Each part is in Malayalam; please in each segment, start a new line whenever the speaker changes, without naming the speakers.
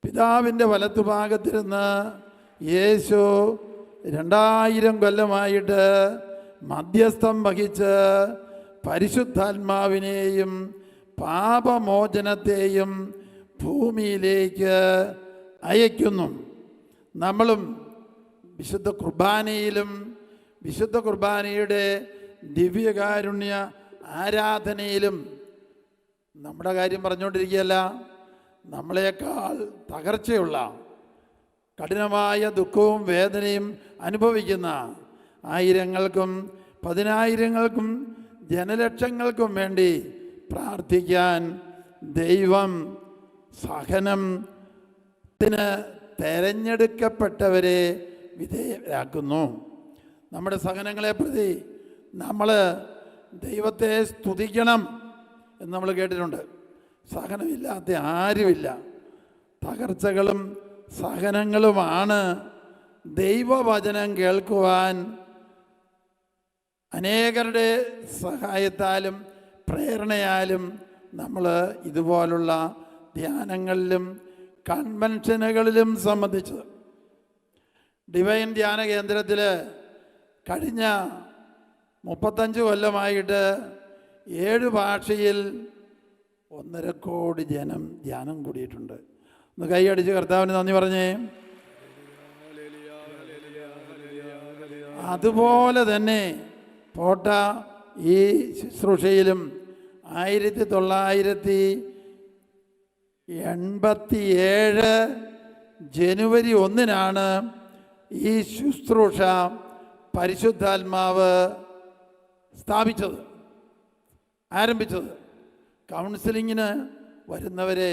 പിതാവിൻ്റെ വലത്തുഭാഗത്തിരുന്ന് യേശു 2000 കൊല്ലമായിട്ട് മധ്യസ്ഥം വഹിച്ച് പരിശുദ്ധാത്മാവിനെയും പാപമോചനത്തെയും ഭൂമിയിലേക്ക് അയക്കുന്നു. നമ്മളും വിശുദ്ധ കുർബാനയിലും വിശുദ്ധ കുർബാനയുടെ ദിവ്യകാരുണ്യ ആരാധനയിലും നമ്മുടെ കാര്യം പറഞ്ഞുകൊണ്ടിരിക്കുകയല്ല, നമ്മളെക്കാൾ തകർച്ചയുള്ള കഠിനമായ ദുഃഖവും വേദനയും അനുഭവിക്കുന്ന ആയിരങ്ങൾക്കും പതിനായിരങ്ങൾക്കും ജനലക്ഷങ്ങൾക്കും വേണ്ടി പ്രാർത്ഥിക്കാൻ ദൈവം സഹനത്തിന് തെരഞ്ഞെടുക്കപ്പെട്ടവരെ വിധേയരാക്കുന്നു. നമ്മുടെ സഹനങ്ങളെ പ്രതി നമ്മൾ ദൈവത്തെ സ്തുതിക്കണം എന്ന് നമ്മൾ കേട്ടിട്ടുണ്ട്. സഹനമില്ലാത്ത ആരുമില്ല. തകർച്ചകളും സഹനങ്ങളുമാണ് ദൈവവചനം കേൾക്കുവാൻ അനേകരുടെ സഹായത്താലും പ്രേരണയാലും നമ്മൾ ഇതുപോലുള്ള ധ്യാനങ്ങളിലും കൺവെൻഷനുകളിലും സംബന്ധിച്ചത്. ഡിവൈൻ ധ്യാന കേന്ദ്രത്തിൽ കഴിഞ്ഞ 35 കൊല്ലമായിട്ട് 7 ഭാഷയിൽ 1.5 കോടി ജനം ധ്യാനം കൂടിയിട്ടുണ്ട്. ഒന്ന് കൈയടിച്ച് കർത്താവിന് നന്ദി പറഞ്ഞേ. അതുപോലെ തന്നെ പോട്ട ഈ ശുശ്രൂഷയിലും 1987 ജനുവരി 1 ഈ ശുശ്രൂഷ പരിശുദ്ധാത്മാവ് സ്ഥാപിച്ചത്, ആരംഭിച്ചത്. കൗൺസിലിങ്ങിന് വരുന്നവരെ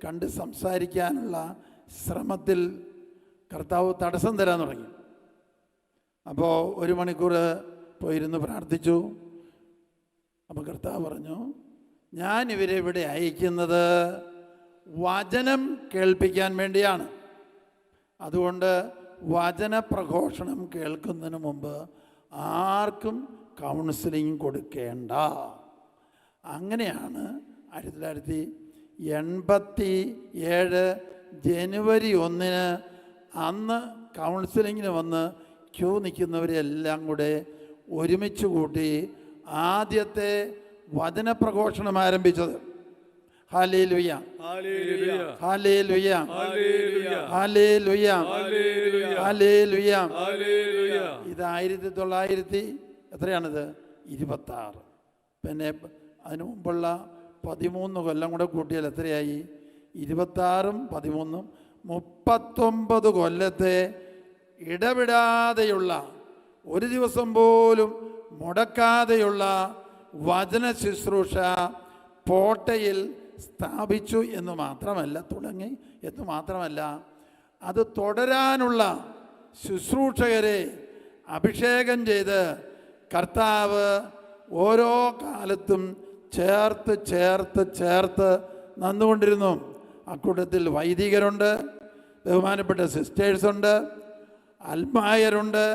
കണ്ട് സംസാരിക്കാനുള്ള ശ്രമത്തിൽ കർത്താവ് തടസ്സം തരാൻ തുടങ്ങി. അപ്പോൾ 1 മണിക്കൂർ പോയിരുന്ന് പ്രാർത്ഥിച്ചു. അപ്പോൾ കർത്താവ് പറഞ്ഞു, ഞാൻ ഇവരെ ഇവിടെ അയക്കുന്നത് വചനം കേൾപ്പിക്കാൻ വേണ്ടിയാണ്. അതുകൊണ്ട് വചനപ്രഘോഷണം കേൾക്കുന്നതിന് മുമ്പ് ആർക്കും കൗൺസിലിംഗ് കൊടുക്കേണ്ട. അങ്ങനെയാണ് 1987 ജനുവരി 1 അന്ന് കൗൺസിലിങ്ങിന് വന്ന് ക്യൂ നിൽക്കുന്നവരെല്ലാം കൂടെ ഒരുമിച്ച് കൂട്ടി ആദ്യത്തെ വചനപ്രഘോഷണം ആരംഭിച്ചത്. ഹല്ലേലൂയ, ഹല്ലേലൂയ, ഹല്ലേലൂയ, ഹല്ലേലൂയ. ഇത് 1900 എത്രയാണിത്? 26. പിന്നെ അതിനു മുമ്പുള്ള 13 കൊല്ലം കൂടെ കൂട്ടിയാൽ എത്രയായി? 26ഉം 13ഉം 39 കൊല്ലത്തെ ഇടവിടാതെയുള്ള, ഒരു ദിവസം പോലും മുടക്കാതെയുള്ള വചന ശുശ്രൂഷ പോട്ടയിൽ സ്ഥാപിച്ചു എന്ന് മാത്രമല്ല, തുടങ്ങി എന്ന് മാത്രമല്ല, അത് തുടരാനുള്ള ശുശ്രൂഷകരെ അഭിഷേകം ചെയ്ത് കർത്താവ് ഓരോ കാലത്തും ചേർത്ത് ചേർത്ത് ചേർത്ത് നന്നുകൊണ്ടിരുന്നു. അക്കൂട്ടത്തിൽ വൈദികരുണ്ട്, ബഹുമാനപ്പെട്ട സിസ്റ്റേഴ്സുണ്ട്, അൽമായരുണ്ട്,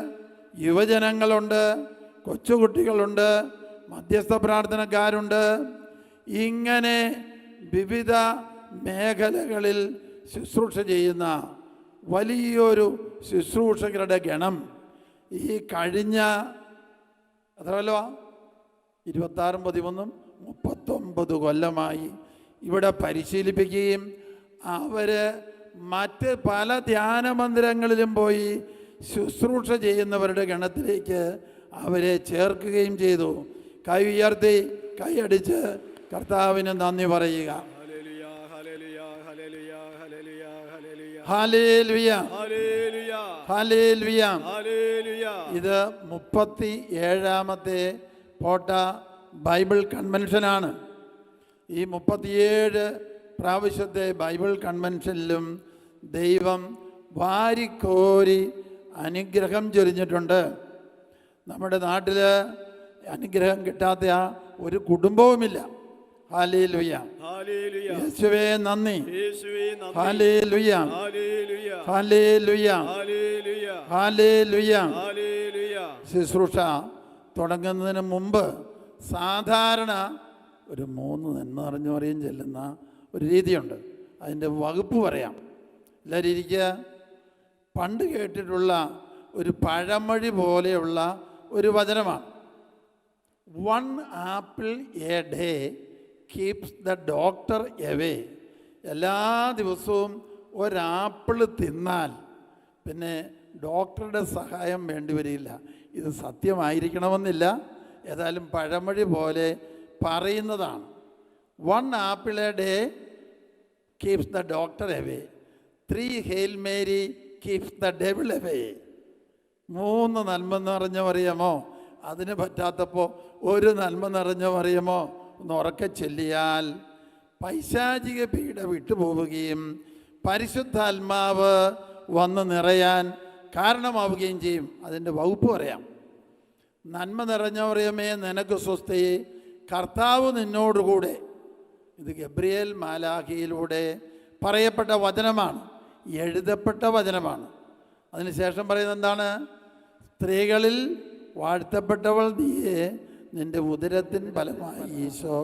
യുവജനങ്ങളുണ്ട്, കൊച്ചുകുട്ടികളുണ്ട്, മധ്യസ്ഥ പ്രാർത്ഥനക്കാരുണ്ട്. ഇങ്ങനെ വിവിധ മേഖലകളിൽ ശുശ്രൂഷ ചെയ്യുന്ന വലിയൊരു ശുശ്രൂഷകരുടെ ഗണം ഈ കഴിഞ്ഞ എത്ര കൊല്ലമാണ്? 26ഉം 13ഉം 39 കൊല്ലമായി ഇവിടെ പരിശീലിപ്പിക്കുകയും അവർ മറ്റ് പല ധ്യാന മന്ദിരങ്ങളിലും പോയി ശുശ്രൂഷ ചെയ്യുന്നവരുടെ ഗണത്തിലേക്ക് അവരെ ചേർക്കുകയും ചെയ്തു. കൈ ഉയർത്തി കൈയടിച്ച് കർത്താവിന് നന്ദി പറയുക. Hallelujah, hallelujah. ഇത് 37ാമത്തെ പോട്ട ബൈബിൾ കൺവെൻഷനാണ്. ഈ 37 പ്രാവശ്യത്തെ ബൈബിൾ കൺവെൻഷനിലും ദൈവം വാരിക്കോരി അനുഗ്രഹം ചൊരിഞ്ഞിട്ടുണ്ട്. നമ്മുടെ നാട്ടിൽ അനുഗ്രഹം കിട്ടാത്ത ഒരു കുടുംബവുമില്ല. ഹല്ലേലൂയ, യേശുവേ നന്ദി, ഹല്ലേലൂയ, ഹല്ലേലൂയ, ഹല്ലേലൂയ. ശുശ്രൂഷ തുടങ്ങുന്നതിന് മുമ്പ് സാധാരണ ഒരു 3 നന്മ അറിഞ്ഞു പറയും ചെല്ലുന്ന ഒരു രീതിയുണ്ട്. അതിൻ്റെ വകുപ്പ് പറയാം. എല്ലാവരും ഇരിക്കുക. പണ്ട് കേട്ടിട്ടുള്ള ഒരു പഴമൊഴി പോലെയുള്ള ഒരു വചനമാണ്. 1 apple a day keeps the doctor away. എല്ലാ ദിവസവും ഒരാപ്പിൾ തിന്നാൽ പിന്നെ ഡോക്ടറുടെ സഹായം വേണ്ടി വരില്ല. ഇത് സത്യമായിരിക്കണമെന്നില്ല, ഏതായാലും പഴമൊഴി പോലെ പറയുന്നതാണ്. 1 apple a day keeps the doctor away. 3 hail Mary keeps the devil away. 3 നന്മ നിറഞ്ഞ മറിയമോ, അതിന് പറ്റാത്തപ്പോൾ 1 നന്മ നിറഞ്ഞ മറിയമോ ഒന്ന് ഉറക്കെ ചൊല്ലിയാൽ പൈശാചിക പീഡ വിട്ടുപോവുകയും പരിശുദ്ധാത്മാവ് വന്ന് നിറയാൻ കാരണമാവുകയും ചെയ്യും. അതിൻ്റെ വകുപ്പ് പറയാം. നന്മ നിറഞ്ഞ മറിയമേ നിനക്ക് സ്വസ്തി, കർത്താവ് നിന്നോടുകൂടെ. ഇത് ഗബ്രിയേൽ മാലാഖയിലൂടെ പറയപ്പെട്ട വചനമാണ്, എഴുതപ്പെട്ട വചനമാണ്. അതിനുശേഷം പറയുന്നത് എന്താണ്? സ്ത്രീകളിൽ വാഴ്ത്തപ്പെട്ടവൾ നീയെ, നിന്റെ ഉദരത്തിൻ ഫലമായി ഈശോ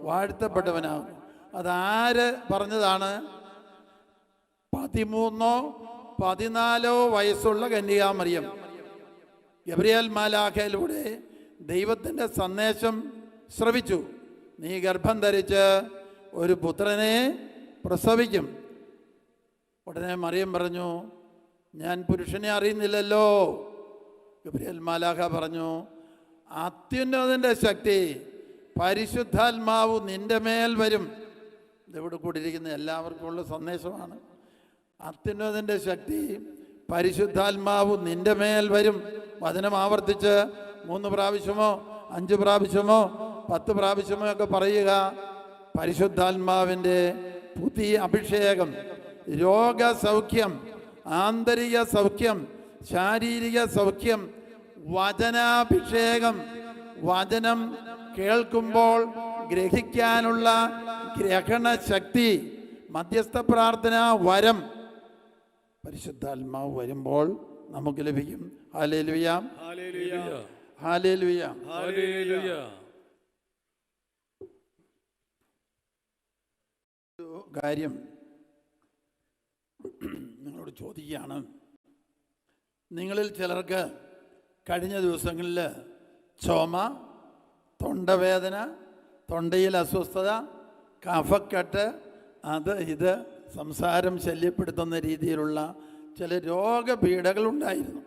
വാഴ്ത്തപ്പെട്ടവനാകും. അതാര് പറഞ്ഞതാണ്? 13-14 വയസ്സുള്ള കന്യകാമറിയം ഗബ്രിയേൽ മാലാഖയിലൂടെ ദൈവത്തിൻ്റെ സന്ദേശം ശ്രവിച്ചു. നീ ഗർഭം ധരിച്ച് ഒരു പുത്രനെ പ്രസവിക്കും. ഉടനെ മറിയം പറഞ്ഞു, ഞാൻ പുരുഷനെ അറിയുന്നില്ലല്ലോ. ഗബ്രിയേൽ മാലാഖ പറഞ്ഞു, അത്യുന്നതൻ്റെ ശക്തി പരിശുദ്ധാത്മാവ് നിൻ്റെ മേൽ വരും. ഇതിവിടെ കൂടിയിരിക്കുന്ന എല്ലാവർക്കും ഉള്ള സന്ദേശമാണ്. അത്യുന്നതൻ്റെ ശക്തി പരിശുദ്ധാത്മാവ് നിൻ്റെ മേൽ വരും. വചനം ആവർത്തിച്ച് 3 പ്രാവശ്യമോ 5 പ്രാവശ്യമോ 10 പ്രാവശ്യമോ ഒക്കെ പറയുക. പരിശുദ്ധാത്മാവിൻ്റെ പുതിയ അഭിഷേകം, രോഗസൗഖ്യം, ആന്തരിക സൗഖ്യം, ശാരീരിക സൗഖ്യം, വചനാഭിഷേകം, വചനം കേൾക്കുമ്പോൾ ഗ്രഹിക്കാനുള്ള ഗ്രഹണശക്തി, മധ്യസ്ഥ പ്രാർത്ഥന വരം പരിശുദ്ധാത്മാവ് വരുമ്പോൾ നമുക്ക് ലഭിക്കും. ഹല്ലേലൂയ, ഹല്ലേലൂയ, ഹല്ലേലൂയ. ഒരു കാര്യം നിങ്ങളോട് ചോദിക്കുകയാണ്. നിങ്ങളിൽ ചിലർക്ക് കഴിഞ്ഞ ദിവസങ്ങളിൽ ചുമ, തൊണ്ടവേദന, തൊണ്ടയിൽ അസ്വസ്ഥത, കഫക്കെട്ട്, ഇത് സംസാരം ശല്യപ്പെടുത്തുന്ന രീതിയിലുള്ള ചില രോഗപീഠകൾ ഉണ്ടായിരുന്നു.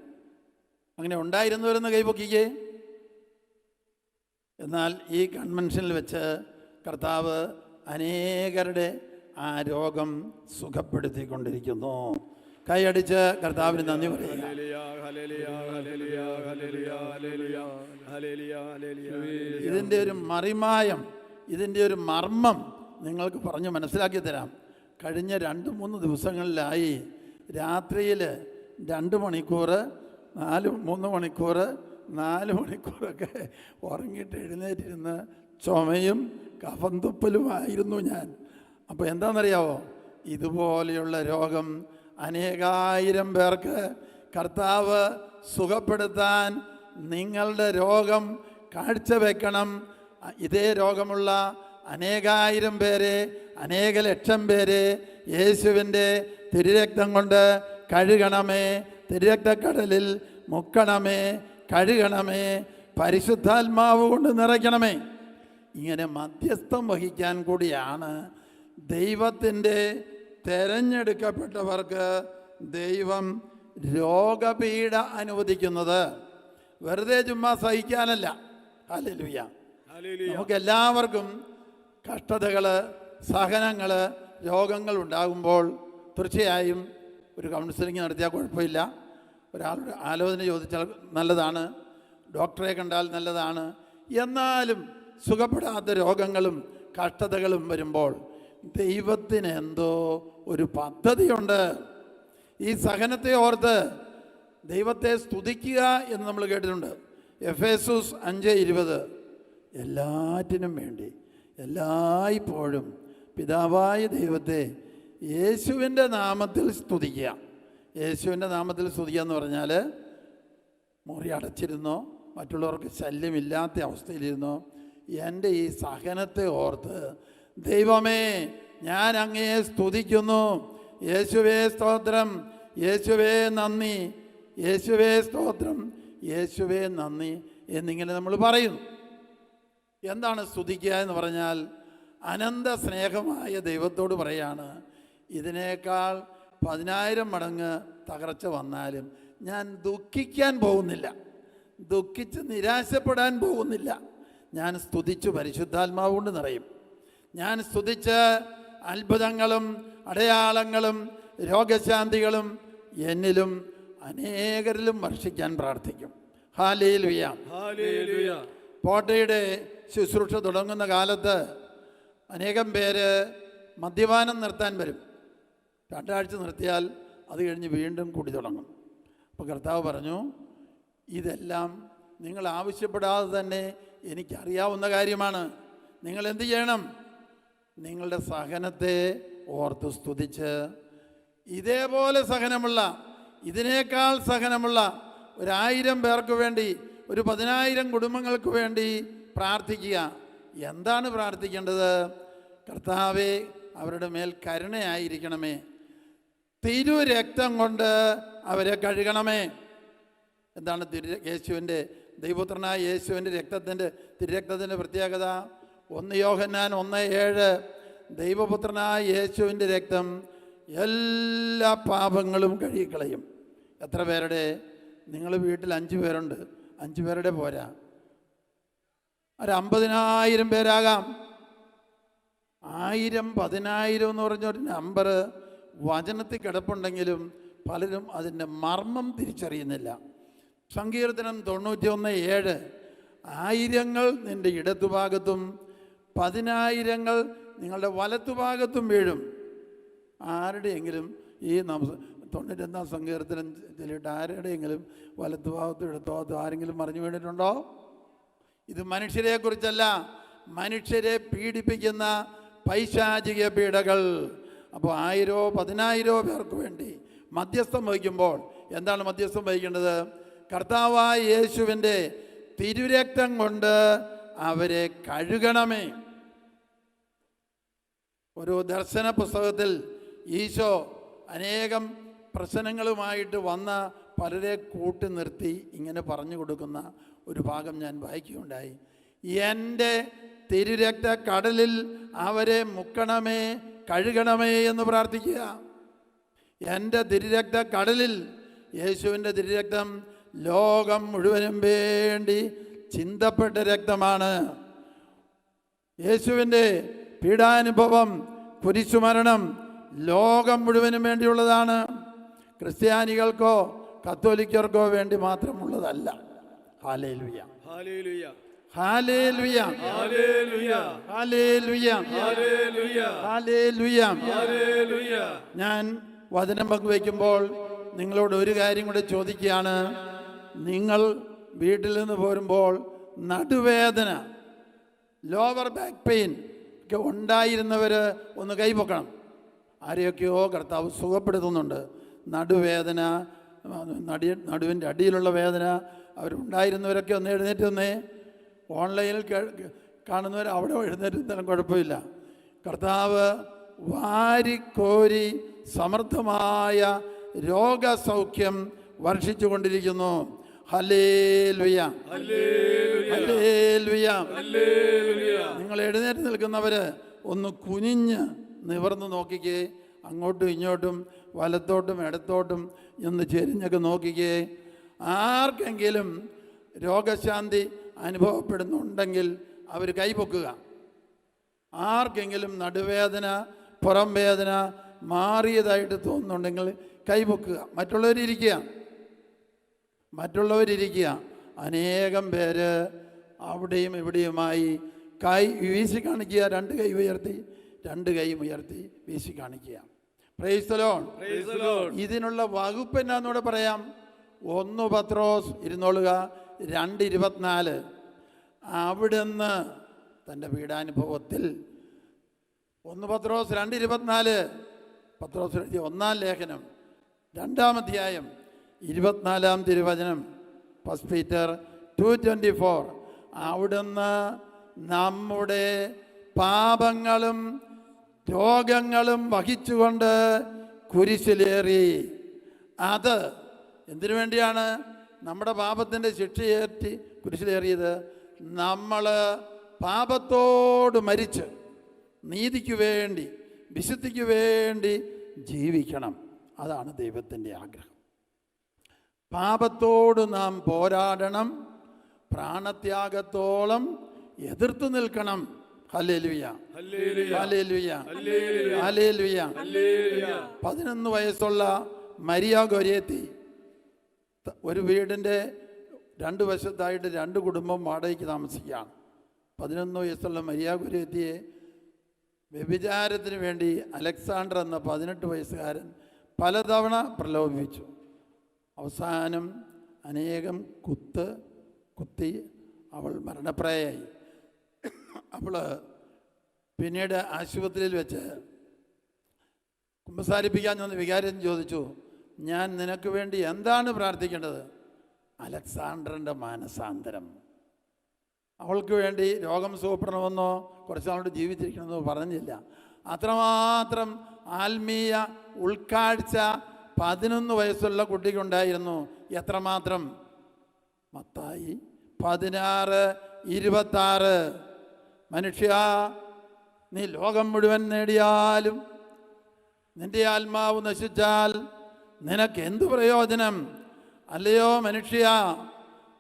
അങ്ങനെ ഉണ്ടായിരുന്നവരെന്ന് കൈപൊക്കിക്കേ. എന്നാൽ ഈ കൺവെൻഷനിൽ വെച്ച് കർത്താവ് അനേകരുടെ ആ രോഗം സുഖപ്പെടുത്തിക്കൊണ്ടിരിക്കുന്നു. കൈയടിച്ച് കർത്താവിന് നന്ദി പറയുക. ഇതിൻ്റെ ഒരു മറിമായം, ഇതിൻ്റെ ഒരു മർമ്മം നിങ്ങൾക്ക് പറഞ്ഞ് മനസ്സിലാക്കി തരാം. കഴിഞ്ഞ 2-3 ദിവസങ്ങളിലായി രാത്രിയിൽ 2 മണിക്കൂർ, 3 മണിക്കൂർ, 4 മണിക്കൂറൊക്കെ ഉറങ്ങിയിട്ട് എഴുന്നേറ്റിരുന്ന് ചുമയും കഫം തുപ്പലുമായിരുന്നു ഞാൻ. അപ്പോൾ എന്താണെന്നറിയാവോ? ഇതുപോലെയുള്ള രോഗം അനേകായിരം പേർക്ക് കർത്താവ് സുഖപ്പെടുത്താൻ നിങ്ങളുടെ രോഗം കാഴ്ചവെക്കണം. ഇതേ രോഗമുള്ള അനേകായിരം പേരെ, അനേക ലക്ഷം പേരെ യേശുവിൻ്റെ തിരുരക്തം കൊണ്ട് കഴുകണമേ, തിരുരക്തക്കടലിൽ മുക്കണമേ, കഴുകണമേ, പരിശുദ്ധാത്മാവ് കൊണ്ട് നിറയ്ക്കണമേ. ഇങ്ങനെ മധ്യസ്ഥം വഹിക്കാൻ കൂടിയാണ് ദൈവത്തിൻ്റെ തെരഞ്ഞെടുക്കപ്പെട്ടവർക്ക് ദൈവം രോഗപീഠ അനുവദിക്കുന്നത്. വെറുതെ ചുമ്മാ സഹിക്കാനല്ല. ഹല്ലേലൂയ. നമുക്ക് എല്ലാവർക്കും കഷ്ടതകൾ, സഹനങ്ങൾ, രോഗങ്ങൾ ഉണ്ടാകുമ്പോൾ തീർച്ചയായും ഒരു കൗൺസിലിംഗ് നടത്തിയാൽ കുഴപ്പമില്ല. ഒരാളുടെ ആലോചന ചോദിച്ചാൽ നല്ലതാണ്, ഡോക്ടറെ കണ്ടാൽ നല്ലതാണ്. എന്നാലും സുഖപ്പെടാത്ത രോഗങ്ങളും കഷ്ടതകളും വരുമ്പോൾ ദൈവത്തിന് എന്തോ ഒരു പദ്ധതിയുണ്ട്. ഈ സഹനത്തെ ഓർത്ത് ദൈവത്തെ സ്തുതിക്കുക എന്ന് നമ്മൾ കേട്ടിട്ടുണ്ട്. എഫേസൂസ് 5:20 എല്ലാറ്റിനും വേണ്ടി എല്ലായ്പ്പോഴും പിതാവായ ദൈവത്തെ യേശുവിൻ്റെ നാമത്തിൽ സ്തുതിക്കുക. യേശുവിൻ്റെ നാമത്തിൽ സ്തുതിക്കുക എന്ന് പറഞ്ഞാൽ മുറി അടച്ചിരുന്നോ, മറ്റുള്ളവർക്ക് ശല്യമില്ലാത്ത അവസ്ഥയിലിരുന്നോ, എൻ്റെ ഈ സഹനത്തെ ഓർത്ത് ദൈവമേ ഞാൻ അങ്ങയെ സ്തുതിക്കുന്നു, യേശുവേ സ്തോത്രം, യേശുവേ നന്ദി, യേശുവേ സ്തോത്രം, യേശുവേ നന്ദി എന്നിങ്ങനെ നമ്മൾ പറയുന്നു. എന്താണ് സ്തുതിക്കുക എന്ന് പറഞ്ഞാൽ? അനന്ത സ്നേഹമായ ദൈവത്തോട് പറയാണ്, ഇതിനേക്കാൾ 10,000 മടങ്ങ് തകർച്ച വന്നാലും ഞാൻ ദുഃഖിക്കാൻ പോകുന്നില്ല, ദുഃഖിച്ച് നിരാശപ്പെടാൻ പോകുന്നില്ല. ഞാൻ സ്തുതിച്ചു പരിശുദ്ധാത്മാവ് കൊണ്ട് നിറയും. ഞാൻ സ്തുതിച്ച് അത്ഭുതങ്ങളും അടയാളങ്ങളും രോഗശാന്തികളും എന്നിലും അനേകരിലും വർഷിക്കാൻ പ്രാർത്ഥിക്കും. Hallelujah, hallelujah. പോട്ടയുടെ ശുശ്രൂഷ തുടങ്ങുന്ന കാലത്ത് അനേകം പേര് മദ്യപാനം നിർത്താൻ വരും. 2 ആഴ്ച നിർത്തിയാൽ അത് കഴിഞ്ഞ് വീണ്ടും കൂടി തുടങ്ങും. അപ്പോൾ കർത്താവ് പറഞ്ഞു, ഇതെല്ലാം നിങ്ങൾ ആവശ്യപ്പെടാതെ തന്നെ എനിക്കറിയാവുന്ന കാര്യമാണ്. നിങ്ങൾ എന്ത് ചെയ്യണം? നിങ്ങളുടെ സഹനത്തെ ഓർത്ത് സ്തുതിച്ച് ഇതേപോലെ സഹനമുള്ള, ഇതിനേക്കാൾ സഹനമുള്ള 1,000 പേർക്ക് വേണ്ടി, 10,000 കുടുംബങ്ങൾക്ക് വേണ്ടി പ്രാർത്ഥിക്കുക. എന്താണ് പ്രാർത്ഥിക്കേണ്ടത്? കർത്താവേ, അവരുടെ മേൽ കരുണയായിരിക്കണമേ, തിരുരക്തം കൊണ്ട് അവരെ കഴുകണമേ. എന്താണ് യേശുവിൻ്റെ, ദൈവപുത്രനായ യേശുവിൻ്റെ തിരുരക്തത്തിൻ്റെ പ്രത്യേകത? 1 യോഹന്നാൻ 1:7, ദൈവപുത്രനായ യേശുവിൻ്റെ രക്തം എല്ലാ പാപങ്ങളും കഴുകിക്കളയും. എത്ര പേരുടെ? നിങ്ങൾ വീട്ടിൽ 5 പേരുണ്ട്, 5 പേരുടെ പോരാ, ഒരു 50,000 പേരാകാം. 1000, 10,000 എന്ന് പറഞ്ഞൊരു നമ്പർ വചനത്തിൽ കിടപ്പുണ്ടെങ്കിലും പലരും അതിൻ്റെ മർമ്മം തിരിച്ചറിയുന്നില്ല. സങ്കീർത്തനം 91:7, 1000 നിൻ്റെ ഇടത്തുഭാഗത്തും 10,000 നിങ്ങളുടെ വലത്തുഭാഗത്തും വീഴും. ആരുടെയെങ്കിലും ഈ 91 സങ്കീർത്തനം ചൊല്ലിയിട്ട് ആരുടെയെങ്കിലും വലത്തുഭാഗത്തും ഇടത്തുഭാഗത്തും ആരെങ്കിലും മറിഞ്ഞു വീണിട്ടുണ്ടോ? ഇത് മനുഷ്യരെക്കുറിച്ചല്ല, മനുഷ്യരെ പീഡിപ്പിക്കുന്ന പൈശാചിക പീഡകൾ. അപ്പോൾ 1000, 10,000 പേർക്ക് വേണ്ടി മധ്യസ്ഥം വഹിക്കുമ്പോൾ എന്താണ് മധ്യസ്ഥം വഹിക്കേണ്ടത്? കർത്താവായ യേശുവിൻ്റെ തിരുരക്തം കൊണ്ട് അവരെ കഴുകണമേ. ഒരു ദർശന പുസ്തകത്തിൽ ഈശോ അനേകം പ്രശ്നങ്ങളുമായിട്ട് വന്ന പലരെ കൂട്ടി നിർത്തി ഇങ്ങനെ പറഞ്ഞു കൊടുക്കുന്ന ഒരു ഭാഗം ഞാൻ വായിക്കുകയുണ്ടായി. എൻ്റെ തിരുരക്ത കടലിൽ അവരെ മുക്കണമേ, കഴുകണമേ എന്ന് പ്രാർത്ഥിക്കുക. എൻ്റെ തിരുരക്ത കടലിൽ, യേശുവിൻ്റെ തിരുരക്തം ലോകം മുഴുവനും വേണ്ടി ചിന്തപ്പെട്ട രക്തമാണ്. യേശുവിൻ്റെ പീഡാനുഭവം, കുരിശുമരണം ലോകം മുഴുവനും വേണ്ടിയുള്ളതാണ്. ക്രിസ്ത്യാനികൾക്കോ കത്തോലിക്കർക്കോ വേണ്ടി മാത്രമുള്ളതല്ല. ഹല്ലേലൂയ, ഹല്ലേലൂയ, ഹല്ലേലൂയ, ഹല്ലേലൂയ, ഹല്ലേലൂയ, ഹല്ലേലൂയ, ഹല്ലേലൂയ. ഞാൻ വചനം പങ്കുവയ്ക്കുമ്പോൾ നിങ്ങളോട് ഒരു കാര്യം കൂടെ ചോദിക്കുകയാണ്. നിങ്ങൾ വീട്ടിൽ നിന്ന് പോരുമ്പോൾ നടുവേദന, ലോവർ ബാക്ക് പെയിൻ ഒക്കെ ഉണ്ടായിരുന്നവർ ഒന്ന് കൈപൊക്കണം. ആരെയൊക്കെയോ കർത്താവ് സുഖപ്പെടുത്തുന്നുണ്ട്. നടുവേദന, നടുവിൻ്റെ അടിയിലുള്ള വേദന അവരുണ്ടായിരുന്നവരൊക്കെ ഒന്ന് എഴുന്നേറ്റ് വന്നേ. ഓൺലൈനിൽ കാണുന്നവർ അവിടെ എഴുന്നേറ്റുന്നാലും കുഴപ്പമില്ല. കർത്താവ് വാരിക്കോരി സമൃദ്ധമായ രോഗസൗഖ്യം വർഷിച്ചു കൊണ്ടിരിക്കുന്നു. Hallelujah, hallelujah. നിങ്ങൾ എഴുന്നേറ്റ് നിൽക്കുന്നവര് ഒന്ന് കുനിഞ്ഞ് നിവർന്ന് നോക്കിക്കേ. അങ്ങോട്ടും ഇങ്ങോട്ടും വലത്തോട്ടും ഇടത്തോട്ടും ഒന്ന് ചെരിഞ്ഞൊക്കെ നോക്കിക്കേ. ആർക്കെങ്കിലും രോഗശാന്തി അനുഭവപ്പെടുന്നുണ്ടെങ്കിൽ അവർ കൈപൊക്കുക. ആർക്കെങ്കിലും നടുവേദന, പുറം വേദന മാറിയതായിട്ട് തോന്നുന്നുണ്ടെങ്കിൽ കൈപൊക്കുക. മറ്റുള്ളവരിരിക്കുക. അനേകം പേര് അവിടെയും ഇവിടെയുമായി കൈ വീശി കാണിക്കുക. 2 കൈ ഉയർത്തി, 2 കൈയും ഉയർത്തി വീശി കാണിക്കുക. Price the Lord. ഇതിനുള്ള വകുപ്പ് എന്നാന്നൂടെ പറയാം. 1 പത്രോസ്, ഇരുന്നോളുക, 2:24. അവിടുന്ന് തൻ്റെ പീഡാനുഭവത്തിൽ, 1 പത്രോസ് 2:24, പത്രോസ് എഴുതിയ 1-ാം ലേഖനം 2-ാം അധ്യായം 24-ാം തിരുവചനം, 1 പീറ്റർ 2:24. അവിടുന്ന് നമ്മുടെ പാപങ്ങളും രോഗങ്ങളും വഹിച്ചുകൊണ്ട് കുരിശിലേറി. അത് എന്തിനു വേണ്ടിയാണ്? നമ്മുടെ പാപത്തിൻ്റെ ശിക്ഷയേറ്റി കുരിശിലേറിയത്. നമ്മൾ പാപത്തോട് മരിച്ച് നീതിക്ക് വേണ്ടി, വിശുദ്ധിക്ക് വേണ്ടി ജീവിക്കണം. അതാണ് ദൈവത്തിൻ്റെ ആഗ്രഹം. പാപത്തോട് നാം പോരാടണം, പ്രാണത്യാഗത്തോളം എതിർത്ത് നിൽക്കണം. ഹല്ലേലൂയ, ഹല്ലേലൂയ, ഹല്ലേലൂയ. 11 വയസ്സുള്ള മരിയ ഗൊരേത്തി, ഒരു വീടിൻ്റെ 2 വശത്തായിട്ട് 2 കുടുംബം വാടകയ്ക്ക് താമസിക്കുകയാണ്. 11 വയസ്സുള്ള മരിയ ഗൊരേത്തിയെ വ്യഭിചാരത്തിന് വേണ്ടി അലക്സാണ്ടർ എന്ന 18 വയസ്സുകാരൻ പലതവണ പ്രലോഭിപ്പിച്ചു. അവസാനം അനേകം കുത്തി അവൾ മരണപ്രായയായി. അവൾ പിന്നീട് ആശുപത്രിയിൽ വെച്ച് കുമ്പസാരിപ്പിക്കാൻ വന്ന് വികാരം ചോദിച്ചു, ഞാൻ നിനക്ക് വേണ്ടി എന്താണ് പ്രാർത്ഥിക്കേണ്ടത്? അലക്സാണ്ടറിൻ്റെ മാനസാന്തരം. അവൾക്ക് വേണ്ടി രോഗം സുഖപ്പെടണമെന്നോ കുറച്ച് നാളോട് ജീവിച്ചിരിക്കണമെന്നോ പറഞ്ഞില്ല. അത്രമാത്രം ആത്മീയ ഉൾക്കാഴ്ച 11 വയസ്സുള്ള കുട്ടിക്കുണ്ടായിരുന്നു. എത്രമാത്രം? മത്തായി 16:26. മനുഷ്യ, നീ ലോകം മുഴുവൻ നേടിയാലും നിന്റെ ആത്മാവ് നശിച്ചാൽ നിനക്ക് എന്തു പ്രയോജനം? അല്ലയോ മനുഷ്യ,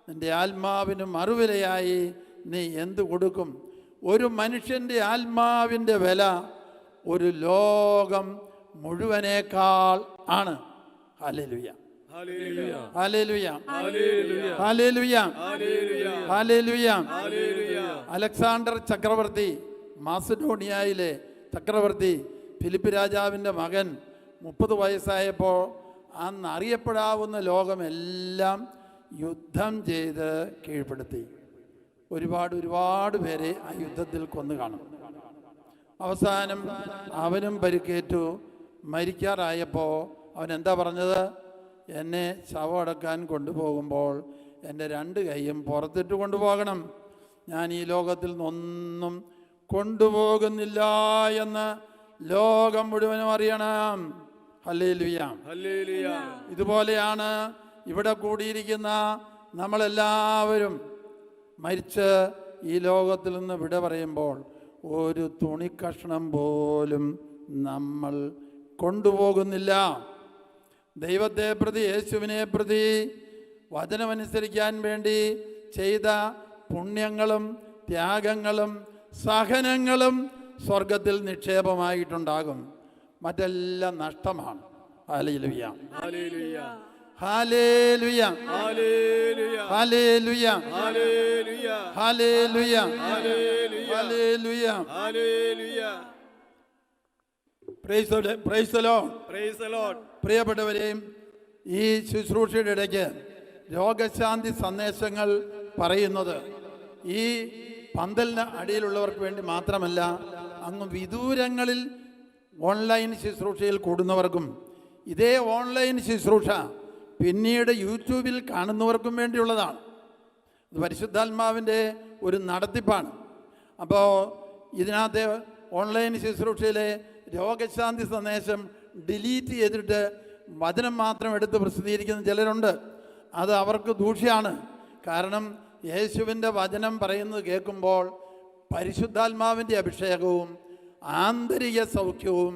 നിന്റെ ആത്മാവിന് മറുവിലയായി നീ എന്തു കൊടുക്കും? ഒരു മനുഷ്യൻ്റെ ആത്മാവിൻ്റെ വില ഒരു ലോകം മുഴുവനേക്കാൾ ആണ്. ഹല്ലേലൂയ, ഹല്ലേലൂയ, ഹല്ലേലൂയ, ഹല്ലേലൂയ. അലക്സാണ്ടർ ചക്രവർത്തി, മാസിഡോണിയയിലെ ചക്രവർത്തി, ഫിലിപ്പ് രാജാവിൻ്റെ മകൻ 30 വയസ്സായപ്പോൾ അന്ന് അറിയപ്പെടാവുന്ന ലോകമെല്ലാം യുദ്ധം ചെയ്ത് കീഴ്പ്പെടുത്തി. ഒരുപാട് പേരെ ആ യുദ്ധത്തിൽ കൊന്നു കാണും. അവസാനം അവനും പരിക്കേറ്റു. മരിക്കാറായപ്പോൾ അവൻ എന്താ പറഞ്ഞത്? എന്നെ ശവമടക്കാൻ കൊണ്ടുപോകുമ്പോൾ എൻ്റെ 2 കൈയും പുറത്തിട്ട് കൊണ്ടുപോകണം. ഞാൻ ഈ ലോകത്തിൽ നിന്നൊന്നും കൊണ്ടുപോകുന്നില്ല എന്ന് ലോകം മുഴുവനും അറിയണം. Hallelujah, hallelujah. ഇതുപോലെയാണ് ഇവിടെ കൂടിയിരിക്കുന്ന നമ്മളെല്ലാവരും മരിച്ച് ഈ ലോകത്തിൽ നിന്ന് വിട പറയുമ്പോൾ ഒരു തുണിക്കഷ്ണം പോലും നമ്മൾ കൊണ്ടുപോകുന്നില്ല. ദൈവത്തെ പ്രതി, യേശുവിനെ പ്രതി വചനമനുസരിക്കാൻ വേണ്ടി ചെയ്ത പുണ്യങ്ങളും ത്യാഗങ്ങളും സഹനങ്ങളും സ്വർഗത്തിൽ നിക്ഷേപമായിട്ടുണ്ടാകും. മറ്റെല്ലാം നഷ്ടമാണ്. ഹല്ലേലൂയ, ഹല്ലേലൂയ, ഹല്ലേലൂയ, ഹല്ലേലൂയ, ഹല്ലേലൂയ, ഹല്ലേലൂയ, ഹല്ലേലൂയ. Praise the Lord, praise the Lord. പ്രിയപ്പെട്ടവരെയും, ഈ ശുശ്രൂഷയുടെ ഇടയ്ക്ക് രോഗശാന്തി സന്ദേശങ്ങൾ പറയുന്നത് ഈ പന്തലിന് അടിയിലുള്ളവർക്ക് വേണ്ടി മാത്രമല്ല, അങ്ങ് വിദൂരങ്ങളിൽ ഓൺലൈൻ ശുശ്രൂഷയിൽ കൂടുന്നവർക്കും ഇതേ ഓൺലൈൻ ശുശ്രൂഷ പിന്നീട് യൂട്യൂബിൽ കാണുന്നവർക്കും വേണ്ടിയുള്ളതാണ്. ഇത് പരിശുദ്ധാത്മാവിൻ്റെ ഒരു നടത്തിപ്പാണ്. അപ്പോൾ ഇതിനകത്ത് ഓൺലൈൻ ശുശ്രൂഷയിലെ രോഗശാന്തി സന്ദേശം ഡിലീറ്റ് ചെയ്തിട്ട് വചനം മാത്രം എടുത്ത് പ്രസിദ്ധീകരിക്കുന്ന ചിലരുണ്ട്. അത് അവർക്ക് ദൂഷ്യമാണ്. കാരണം യേശുവിൻ്റെ വചനം പറയുന്നത് കേൾക്കുമ്പോൾ പരിശുദ്ധാത്മാവിൻ്റെ അഭിഷേകവും ആന്തരിക സൗഖ്യവും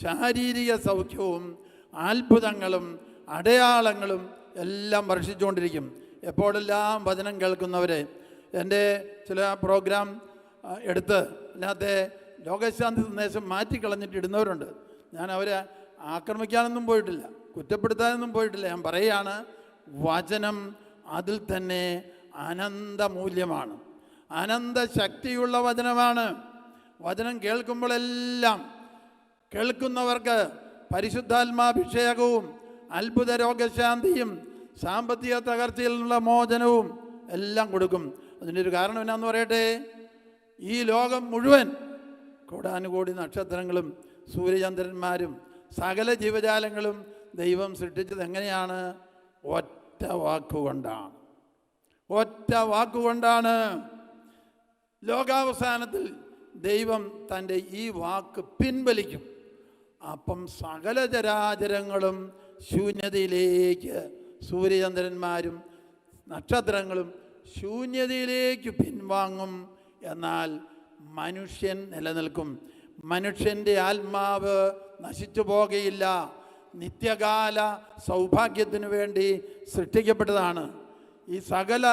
ശാരീരിക സൗഖ്യവും അത്ഭുതങ്ങളും അടയാളങ്ങളും എല്ലാം വർഷിച്ചുകൊണ്ടിരിക്കും. എപ്പോഴെല്ലാം വചനം കേൾക്കുന്നവരെ എൻ്റെ ചില പ്രോഗ്രാം എടുത്ത് അതിനകത്തെ രോഗശാന്തി സന്ദേശം മാറ്റിക്കളഞ്ഞിട്ട് ഇടുന്നവരുണ്ട്. ഞാൻ അവരെ ആക്രമിക്കാനൊന്നും പോയിട്ടില്ല, കുറ്റപ്പെടുത്താനൊന്നും പോയിട്ടില്ല. ഞാൻ പറയുകയാണ്, വചനം അതിൽ തന്നെ അനന്തമൂല്യമാണ്, അനന്ത ശക്തിയുള്ള വചനമാണ്. വചനം കേൾക്കുമ്പോഴെല്ലാം കേൾക്കുന്നവർക്ക് പരിശുദ്ധാത്മാഭിഷേകവും അത്ഭുത രോഗശാന്തിയും സാമ്പത്തിക തകർച്ചയിൽ നിന്നുള്ള മോചനവും എല്ലാം കൊടുക്കും. അതിൻ്റെ ഒരു കാരണം എന്നാന്ന് പറയട്ടെ, ഈ ലോകം മുഴുവൻ കോടാനുകോടി നക്ഷത്രങ്ങളും സൂര്യചന്ദ്രന്മാരും സകല ജീവജാലങ്ങളും ദൈവം സൃഷ്ടിച്ചത് എങ്ങനെയാണ്? ഒറ്റ വാക്കുകൊണ്ടാണ്. ഒറ്റ വാക്കുകൊണ്ടാണ്. ലോകാവസാനത്തിൽ ദൈവം തൻ്റെ ഈ വാക്ക് പിൻവലിക്കും. അപ്പം സകല ചരാചരങ്ങളും ശൂന്യതയിലേക്ക്, സൂര്യചന്ദ്രന്മാരും നക്ഷത്രങ്ങളും ശൂന്യതയിലേക്ക് പിൻവാങ്ങും. എന്നാൽ മനുഷ്യൻ നിലനിൽക്കും. മനുഷ്യൻ്റെ ആത്മാവ് നശിച്ചു പോകുകയില്ല. നിത്യകാല സൗഭാഗ്യത്തിനു വേണ്ടി സൃഷ്ടിക്കപ്പെട്ടതാണ്. ഈ സകല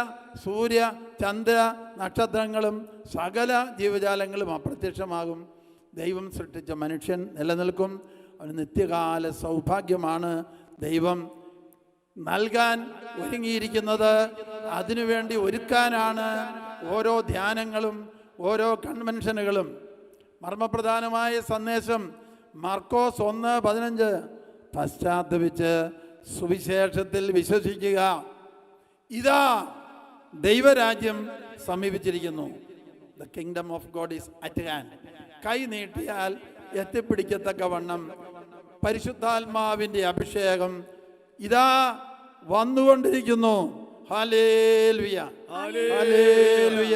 സൂര്യ ചന്ദ്ര നക്ഷത്രങ്ങളും സകല ജീവജാലങ്ങളും അപ്രത്യക്ഷമാകും. ദൈവം സൃഷ്ടിച്ച മനുഷ്യൻ നിലനിൽക്കും. അവന് നിത്യകാല സൗഭാഗ്യമാണ് ദൈവം നൽകാൻ ഒരുങ്ങിയിരിക്കുന്നത്. അതിനുവേണ്ടി ഒരുക്കാനാണ് ഓരോ ധ്യാനങ്ങളും ഓരോ കൺവെൻഷനുകളും. മർമ്മപ്രധാനമായ സന്ദേശം മർക്കോസ് 1:15 പശ്ചാത്തപിച്ച് സുവിശേഷത്തിൽ വിശ്വസിക്കുക. ഇതാ ദൈവരാജ്യം സമീപിച്ചിരിക്കുന്നു. The kingdom of God is at hand. കൈ നീട്ടിയാൽ എത്തിപ്പിടിക്കത്തക്കവണ്ണം പരിശുദ്ധാത്മാവിൻ്റെ അഭിഷേകം ഇതാ വന്നുകൊണ്ടിരിക്കുന്നു. ഹല്ലേലൂയ, ഹല്ലേലൂയ,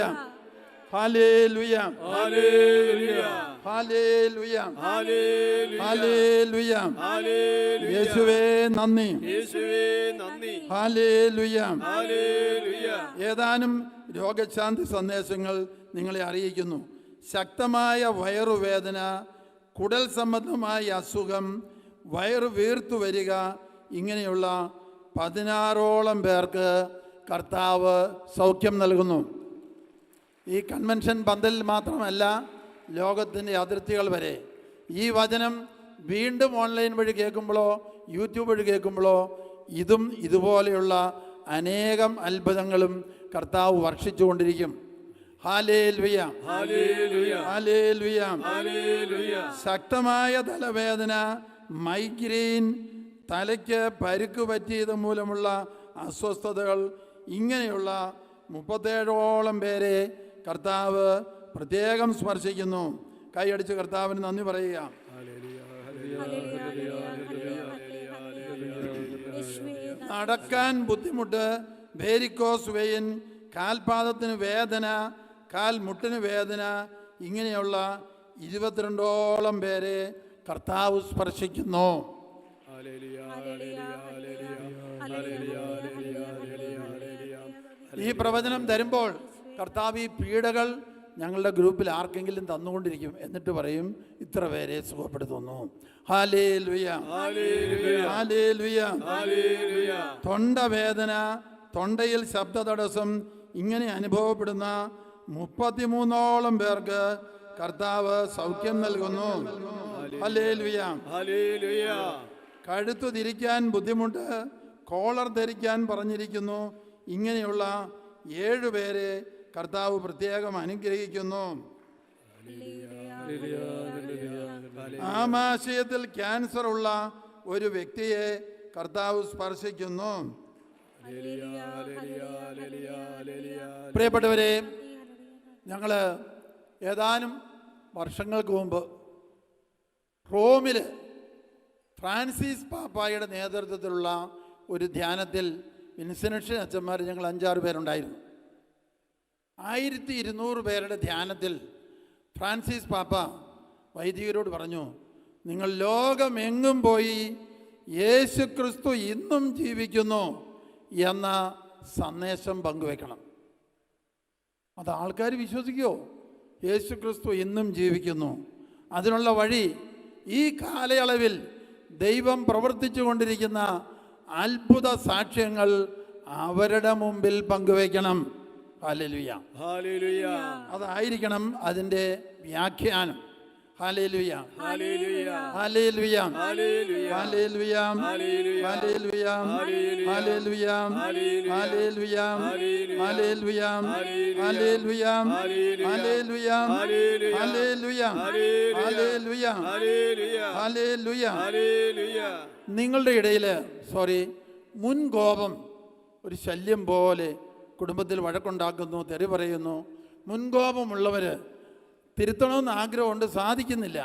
ഹല്ലേലൂയ, ഹല്ലേലൂയ, ഹല്ലേലൂയ, യേശുവേ നന്ദി, ഹല്ലേലൂയ. ഏതാനും രോഗശാന്തി സന്ദേശങ്ങൾ നിങ്ങളെ അറിയിക്കുന്നു. ശക്തമായ വയറുവേദന, കുടൽ സംബന്ധമായ അസുഖം, വയറു വീർത്തു വരിക, ഇങ്ങനെയുള്ള 16ഓളം പേർക്ക് കർത്താവ് സൗഖ്യം നൽകുന്നു. ഈ കൺവെൻഷൻ പന്തലിൽ മാത്രമല്ല, ലോകത്തിൻ്റെ അതിർത്തികൾ വരെ ഈ വചനം വീണ്ടും ഓൺലൈൻ വഴി കേൾക്കുമ്പോഴോ യൂട്യൂബ് വഴി കേൾക്കുമ്പോഴോ ഇതുപോലെയുള്ള അനേകം അത്ഭുതങ്ങളും കർത്താവ് വർഷിച്ചുകൊണ്ടിരിക്കും. Hallelujah, hallelujah. ശക്തമായ തലവേദന, മൈഗ്രെയിൻ, തലയ്ക്ക് പരുക്ക് പറ്റിയത് മൂലമുള്ള അസ്വസ്ഥതകൾ, ഇങ്ങനെയുള്ള 37ഓളം പേരെ കർത്താവ് പ്രത്യേകം സ്പർശിക്കുന്നു. കൈയടിച്ച് കർത്താവിന് നന്ദി പറയുക. നടക്കാൻ ബുദ്ധിമുട്ട്, വേരിക്കോസ് വെയിൻ, കാൽപാദത്തിന് വേദന, കാൽമുട്ടിന് വേദന, ഇങ്ങനെയുള്ള 22ഓളം പേരെ കർത്താവ് സ്പർശിക്കുന്നു. ഈ പ്രവചനം തരുമ്പോൾ കർത്താവ് ഈ പീഡകൾ ഞങ്ങളുടെ ഗ്രൂപ്പിൽ ആർക്കെങ്കിലും തന്നുകൊണ്ടിരിക്കും. എന്നിട്ട് പറയും ഇത്ര പേരെ സുഖപ്പെടുത്തുന്നു. Hallelujah, hallelujah. തൊണ്ടവേദന, തൊണ്ടയിൽ ശബ്ദ തടസ്സം, ഇങ്ങനെ അനുഭവപ്പെടുന്ന 33ഓളം പേർക്ക് കർത്താവ് സൗഖ്യം നൽകുന്നു. Hallelujah, hallelujah. കഴുത്തു തിരിക്കാൻ ബുദ്ധിമുട്ട്, കോളർ ധരിക്കാൻ പറഞ്ഞിരിക്കുന്നു. ഇങ്ങനെയുള്ള 7 പേരെ കർത്താവ് പ്രത്യേകം അനുഗ്രഹിക്കുന്നു. ആമാശയത്തിൽ ക്യാൻസർ ഉള്ള ഒരു വ്യക്തിയെ കർത്താവ് സ്പർശിക്കുന്നു. പ്രിയപ്പെട്ടവരെ, ഞങ്ങൾ ഏതാനും വർഷങ്ങൾക്ക് മുമ്പ് റോമിൽ ഫ്രാൻസിസ് പാപ്പായുടെ നേതൃത്വത്തിലുള്ള ഒരു ധ്യാനത്തിൽ വിൻസെൻഷൻ അച്ഛന്മാർ ഞങ്ങൾ 5-6 പേരുണ്ടായിരുന്നു. 1200 പേരുടെ ധ്യാനത്തിൽ ഫ്രാൻസിസ് പാപ്പ വൈദികരോട് പറഞ്ഞു, നിങ്ങൾ ലോകമെങ്ങും പോയി യേശു ക്രിസ്തു ഇന്നും ജീവിക്കുന്നു എന്ന സന്ദേശം പങ്കുവെക്കണം. അത് ആൾക്കാർ വിശ്വസിക്കുമോ? യേശു ക്രിസ്തു ഇന്നും ജീവിക്കുന്നു. അതിനുള്ള വഴി ഈ കാലയളവിൽ ദൈവം പ്രവർത്തിച്ചു കൊണ്ടിരിക്കുന്ന അത്ഭുത സാക്ഷ്യങ്ങൾ അവരുടെ മുമ്പിൽ പങ്കുവയ്ക്കണം. Hallelujah, hallelujah. അതായിരിക്കണം അതിൻ്റെ വ്യാഖ്യാനം. ഹല്ലേലൂയ, ഹല്ലേലൂയ, ഹല്ലേലൂയ, ഹല്ലേലൂയ, ഹല്ലേലൂയ, ഹല്ലേലൂയ, ഹല്ലേലൂയ, ഹല്ലേലൂയ, ഹല്ലേലൂയ, ഹല്ലേലൂയ, ഹല്ലേലൂയ, ഹല്ലേലൂയ. നിങ്ങളുടെ ഇടയിൽ മുൻകോപം ഒരു ശല്യം പോലെ കുടുംബത്തിൽ വഴക്കുണ്ടാക്കുന്നു, തെറി പറയുന്നു. മുൻകോപമുള്ളവർ തിരുത്തണമെന്ന് ആഗ്രഹമുണ്ട്, സാധിക്കുന്നില്ല.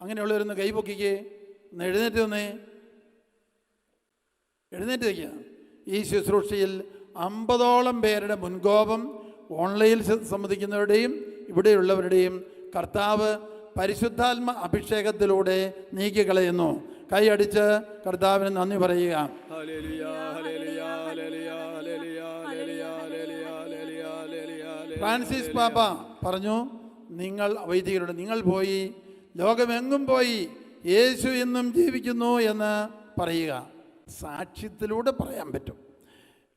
അങ്ങനെയുള്ളവരൊന്ന് കൈപൊക്കിക്ക്, ഒന്ന് എഴുന്നേറ്റ് വന്നേ, എഴുന്നേറ്റ് വയ്ക്കുക. ഈ ശുശ്രൂഷയിൽ 50ഓളം പേരുടെ മുൻകോപം ഓൺലൈനിൽ സംബന്ധിക്കുന്നവരുടെയും ഇവിടെയുള്ളവരുടെയും കർത്താവ് പരിശുദ്ധാത്മ അഭിഷേകത്തിലൂടെ നീക്കിക്കളയുന്നു. കൈയടിച്ച് കർത്താവിന് നന്ദി പറയുക. ഫ്രാൻസിസ് പാപ്പ പറഞ്ഞു, നിങ്ങൾ വൈദികരുടെ നിങ്ങൾ പോയി ലോകമെങ്ങും പോയി യേശു ഇന്നും ജീവിക്കുന്നു എന്ന് പറയുക. സാക്ഷ്യത്തിലൂടെ പറയാൻ പറ്റും.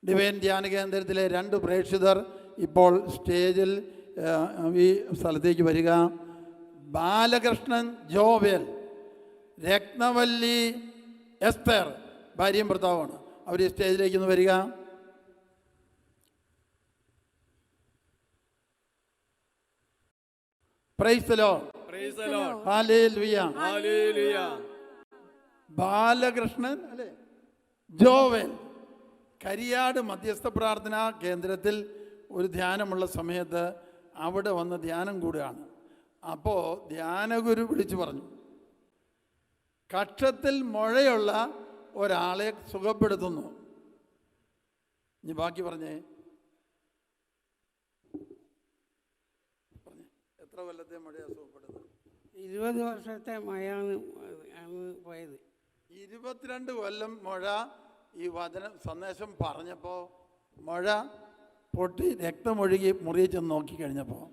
ഡിവൈൻ ധ്യാന കേന്ദ്രത്തിലെ 2 പ്രേക്ഷിതർ ഇപ്പോൾ സ്റ്റേജിൽ ഈ സ്ഥലത്തേക്ക് വരിക. ബാലകൃഷ്ണൻ ജോവേൽ, രത്നവല്ലി എസ്തർ, ഭാര്യയും ഭർത്താവുമാണ്. അവർ ഈ സ്റ്റേജിലേക്ക് ഒന്ന് വരിക. Price the Lord. Hallelujah. Balakrishnan അല്ലേ, ജോവേൽ, കരിയാട് മധ്യസ്ഥ പ്രാർത്ഥനാ കേന്ദ്രത്തിൽ ഒരു ധ്യാനമുള്ള സമയത്ത് അവിടെ വന്ന് ധ്യാനം കൂടുകയാണ്. അപ്പോൾ ധ്യാനഗുരു വിളിച്ചു പറഞ്ഞു, കക്ഷത്തിൽ മുഴയുള്ള ഒരാളെ സുഖപ്പെടുത്തുന്നു. ഇനി ബാക്കി പറഞ്ഞേ. എത്ര കൊല്ലത്തെ മഴയാ സുഖപ്പെടുന്നത്?
20 വർഷത്തെ മഴയാണ് പോയത്.
22 കൊല്ലം മഴ. ഈ വചന സന്ദേശം പറഞ്ഞപ്പോൾ മഴ പൊട്ടി രക്തമൊഴുകി മുറിയിൽ ചെന്ന് നോക്കിക്കഴിഞ്ഞപ്പോൾ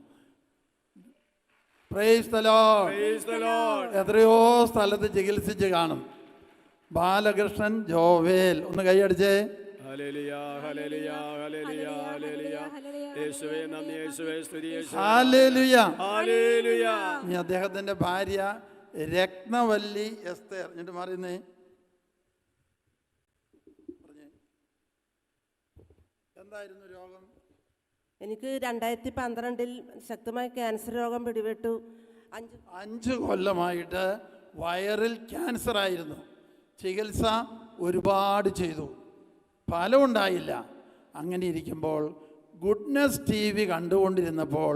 പ്രൈസ് ദി ലോർഡ്. എത്രയോ സ്ഥലത്ത് ചികിത്സിച്ച് കാണും. ബാലകൃഷ്ണൻ ജോവേൽ, ഒന്ന് കൈയടിച്ചേ. അദ്ദേഹത്തിന്റെ ഭാര്യ രത്നവല്ലി എസ്തർ. എന്നിട്ട് മാറിയുന്നേ. എന്തായിരുന്നു രോഗം?
എനിക്ക് 2012 ശക്തമായ ക്യാൻസർ രോഗം പിടിപെട്ടു.
5 കൊല്ലമായിട്ട് വയറിൽ ക്യാൻസർ ആയിരുന്നു. ചികിത്സ ഒരുപാട് ചെയ്തു, ഫലമുണ്ടായില്ല. അങ്ങനെ ഇരിക്കുമ്പോൾ ഗുഡ്നസ് TV കണ്ടുകൊണ്ടിരുന്നപ്പോൾ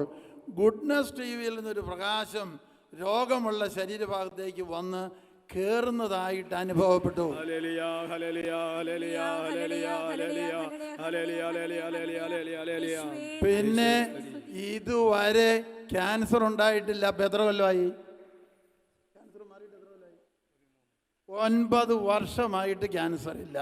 ഗുഡ്നസ് TVയിൽ നിന്നൊരു പ്രകാശം രോഗമുള്ള ശരീരഭാഗത്തേക്ക് വന്ന് കേറുന്നതായിട്ട് അനുഭവപ്പെട്ടു. പിന്നെ ഇതുവരെ ക്യാൻസർ ഉണ്ടായിട്ടില്ല. ഇപ്പം എത്ര കൊല്ലമായി? 9 വർഷമായിട്ട് ക്യാൻസർ ഇല്ല.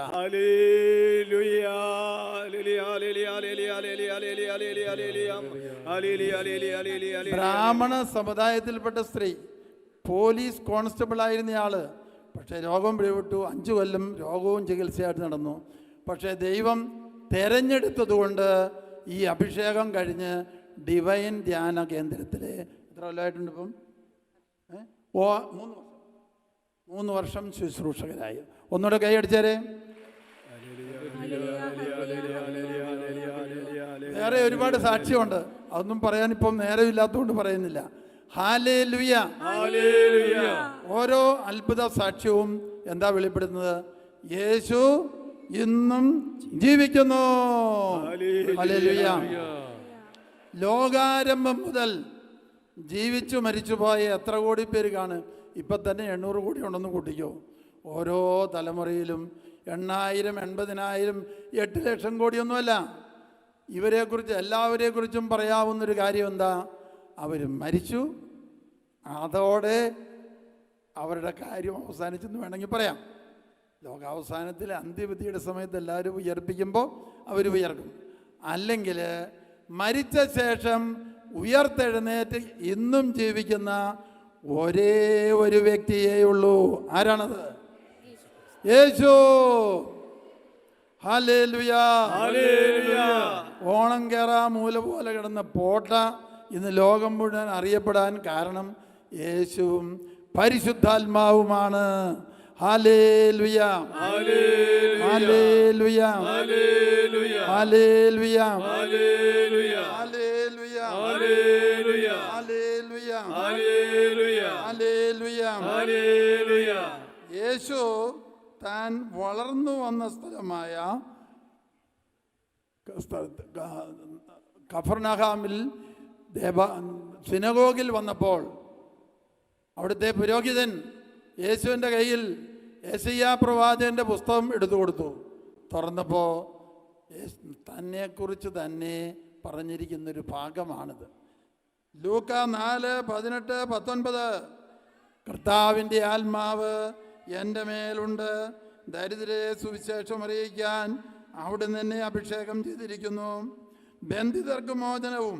ബ്രാഹ്മണ സമുദായത്തിൽപ്പെട്ട സ്ത്രീ, പോലീസ് കോൺസ്റ്റബിൾ ആയിരുന്നയാള്, പക്ഷേ രോഗം പിടിപെട്ടു. 5 കൊല്ലം രോഗവും ചികിത്സയായിട്ട് നടന്നു. പക്ഷേ ദൈവം തെരഞ്ഞെടുത്തതുകൊണ്ട് ഈ അഭിഷേകം കഴിഞ്ഞ് ഡിവൈൻ ധ്യാന കേന്ദ്രത്തിലെ എത്ര കൊല്ലമായിട്ടുണ്ട് ഇപ്പം? 3 വർഷം ശുശ്രൂഷകരായി. ഒന്നുകൂടെ കൈയടിച്ചേരെ. വേറെ ഒരുപാട് സാക്ഷ്യമുണ്ട്, അതൊന്നും പറയാൻ ഇപ്പം നേരമില്ലാത്തതുകൊണ്ട് പറയുന്നില്ല. ഹല്ലേലൂയ. ഓരോ അത്ഭുത സാക്ഷ്യവും എന്താ വെളിപ്പെടുന്നത്? യേശു ഇന്നും ജീവിക്കുന്നു. ഹല്ലേലൂയ. ലോകാരംഭം മുതൽ ജീവിച്ചു മരിച്ചുപോയ എത്ര കോടി പേര് കാണും? ഇപ്പം തന്നെ 800 കോടി ഉണ്ടെന്ന് കൂട്ടിക്കോ. ഓരോ തലമുറയിലും 8,000, 80,000, 8 ലക്ഷം കോടിയൊന്നുമല്ല. ഇവരെക്കുറിച്ച് എല്ലാവരെക്കുറിച്ചും പറയാവുന്നൊരു കാര്യം എന്താ? അവർ മരിച്ചു, അതോടെ അവരുടെ കാര്യം അവസാനിച്ചെന്ന് വേണമെങ്കിൽ പറയാം. ലോകാവസാനത്തിൽ അന്ത്യവിധിയുടെ സമയത്ത് എല്ലാവരും ഉയർപ്പിക്കുമ്പോൾ അവർ ഉയർക്കും. അല്ലെങ്കിൽ മരിച്ച ശേഷം ഉയർത്തെഴുന്നേറ്റ് ഇന്നും ജീവിക്കുന്ന ഒരേ ഒരു വ്യക്തിയേ ഉള്ളൂ. ആരാണത്? യേശു. ഹല്ലേലൂയ. ഓണം കേറാ മൂല പോലെ കിടന്ന പോട്ട ഇന്ന് ലോകം മുഴുവൻ അറിയപ്പെടാൻ കാരണം യേശുവും പരിശുദ്ധാത്മാവുമാണ്. ഹല്ലേലൂയ. ഹല്ലേലൂയ. ഹല്ലേലൂയ. ഹല്ലേലൂയ. ഹല്ലേലൂയ. ഹല്ലേലൂയ. യേശു താൻ വളർന്നു വന്ന സ്ഥലമായ കഫർനഹൂമിൽ സിനഗോഗിൽ വന്നപ്പോൾ അവിടുത്തെ പുരോഹിതൻ യേശുവിൻ്റെ കയ്യിൽ യെശയ്യാ പ്രവാചകൻ്റെ പുസ്തകം എടുത്തു കൊടുത്തു. തുറന്നപ്പോൾ തന്നെക്കുറിച്ച് തന്നെ പറഞ്ഞിരിക്കുന്നൊരു ഭാഗമാണിത്. ലൂക്ക 4:18-19. കർത്താവിൻ്റെ ആത്മാവ് എൻ്റെ മേലുണ്ട്, ദരിദ്രരെ സുവിശേഷം അറിയിക്കാൻ അവിടുന്ന് എന്നെ അഭിഷേകം ചെയ്തിരിക്കുന്നു. ബന്ധിതർക്ക് മോചനവും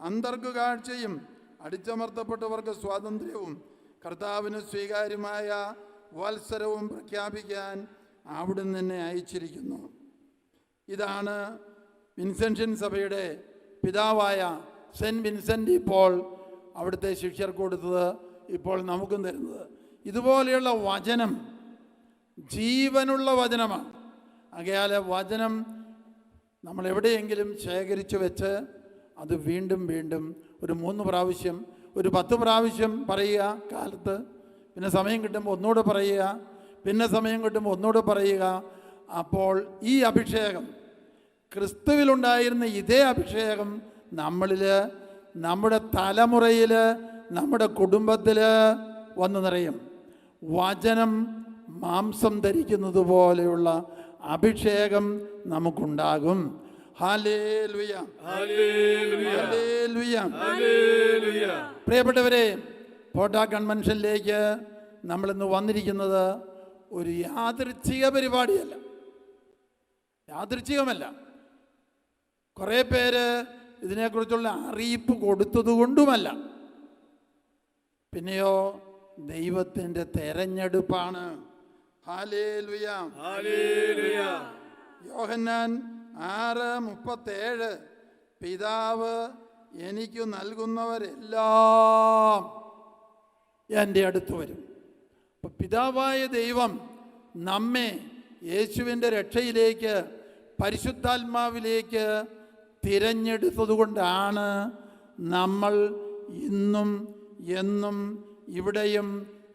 അന്ധർക്ക് കാഴ്ചയും അടിച്ചമർത്തപ്പെട്ടവർക്ക് സ്വാതന്ത്ര്യവും കർത്താവിന് സ്വീകാര്യമായ വത്സരവും പ്രഖ്യാപിക്കാൻ അവിടുന്ന് എന്നെ അയച്ചിരിക്കുന്നു. ഇതാണ് വിൻസെൻഷ്യൻ സഭയുടെ പിതാവായ സെൻറ്റ് വിൻസെൻ്റ് പോൾ അവിടുത്തെ ശിഷ്യർക്ക് കൊടുത്തത്, ഇപ്പോൾ നമുക്കും തരുന്നത്. ഇതുപോലെയുള്ള വചനം ജീവനുള്ള വചനമാണ്. ആകയാൽ വചനം നമ്മൾ എവിടെയെങ്കിലും ശേഖരിച്ചു വെച്ച് അത് വീണ്ടും വീണ്ടും ഒരു 3 പ്രാവശ്യം, ഒരു 10 പ്രാവശ്യം പറയുക കാലത്ത്, പിന്നെ സമയം കിട്ടുമ്പോൾ ഒന്നുകൂടെ പറയുക, പിന്നെ സമയം കിട്ടുമ്പോൾ ഒന്നുകൂടെ പറയുക. അപ്പോൾ ഈ അഭിഷേകം, ക്രിസ്തുവിലുണ്ടായിരുന്ന ഇതേ അഭിഷേകം നമ്മളിൽ, നമ്മുടെ തലമുറയിൽ, നമ്മുടെ കുടുംബത്തിൽ വന്നു നിറയും. വചനം മാംസം ധരിക്കുന്നത് പോലെയുള്ള അഭിഷേകം നമുക്കുണ്ടാകും. ഹല്ലേലൂയ, ഹല്ലേലൂയ. പ്രിയപ്പെട്ടവരെ, ഫോട്ടോ കൺവെൻഷനിലേക്ക് നമ്മളിന്ന് വന്നിരിക്കുന്നത് ഒരു യാദൃച്ഛിക പരിപാടിയല്ല, യാദൃച്ഛികമല്ല. കുറേ പേര് ഇതിനെക്കുറിച്ചുള്ള അറിയിപ്പ് കൊടുത്തതുകൊണ്ടുമല്ല, പിന്നെയോ ദൈവത്തിൻ്റെ തെരഞ്ഞെടുപ്പാണ്. ഹല്ലേലൂയ, ഹല്ലേലൂയ. യോഹന്നാൻ 6:37, പിതാവ് എനിക്ക് നൽകുന്നവരെല്ലാം എൻ്റെ അടുത്ത് വരും. അപ്പം പിതാവായ ദൈവം നമ്മെ യേശുവിൻ്റെ രക്ഷയിലേക്ക്, പരിശുദ്ധാത്മാവിലേക്ക് തിരഞ്ഞെടുത്തതുകൊണ്ടാണ് നമ്മൾ ഇന്നും എന്നും ഇവിടെയും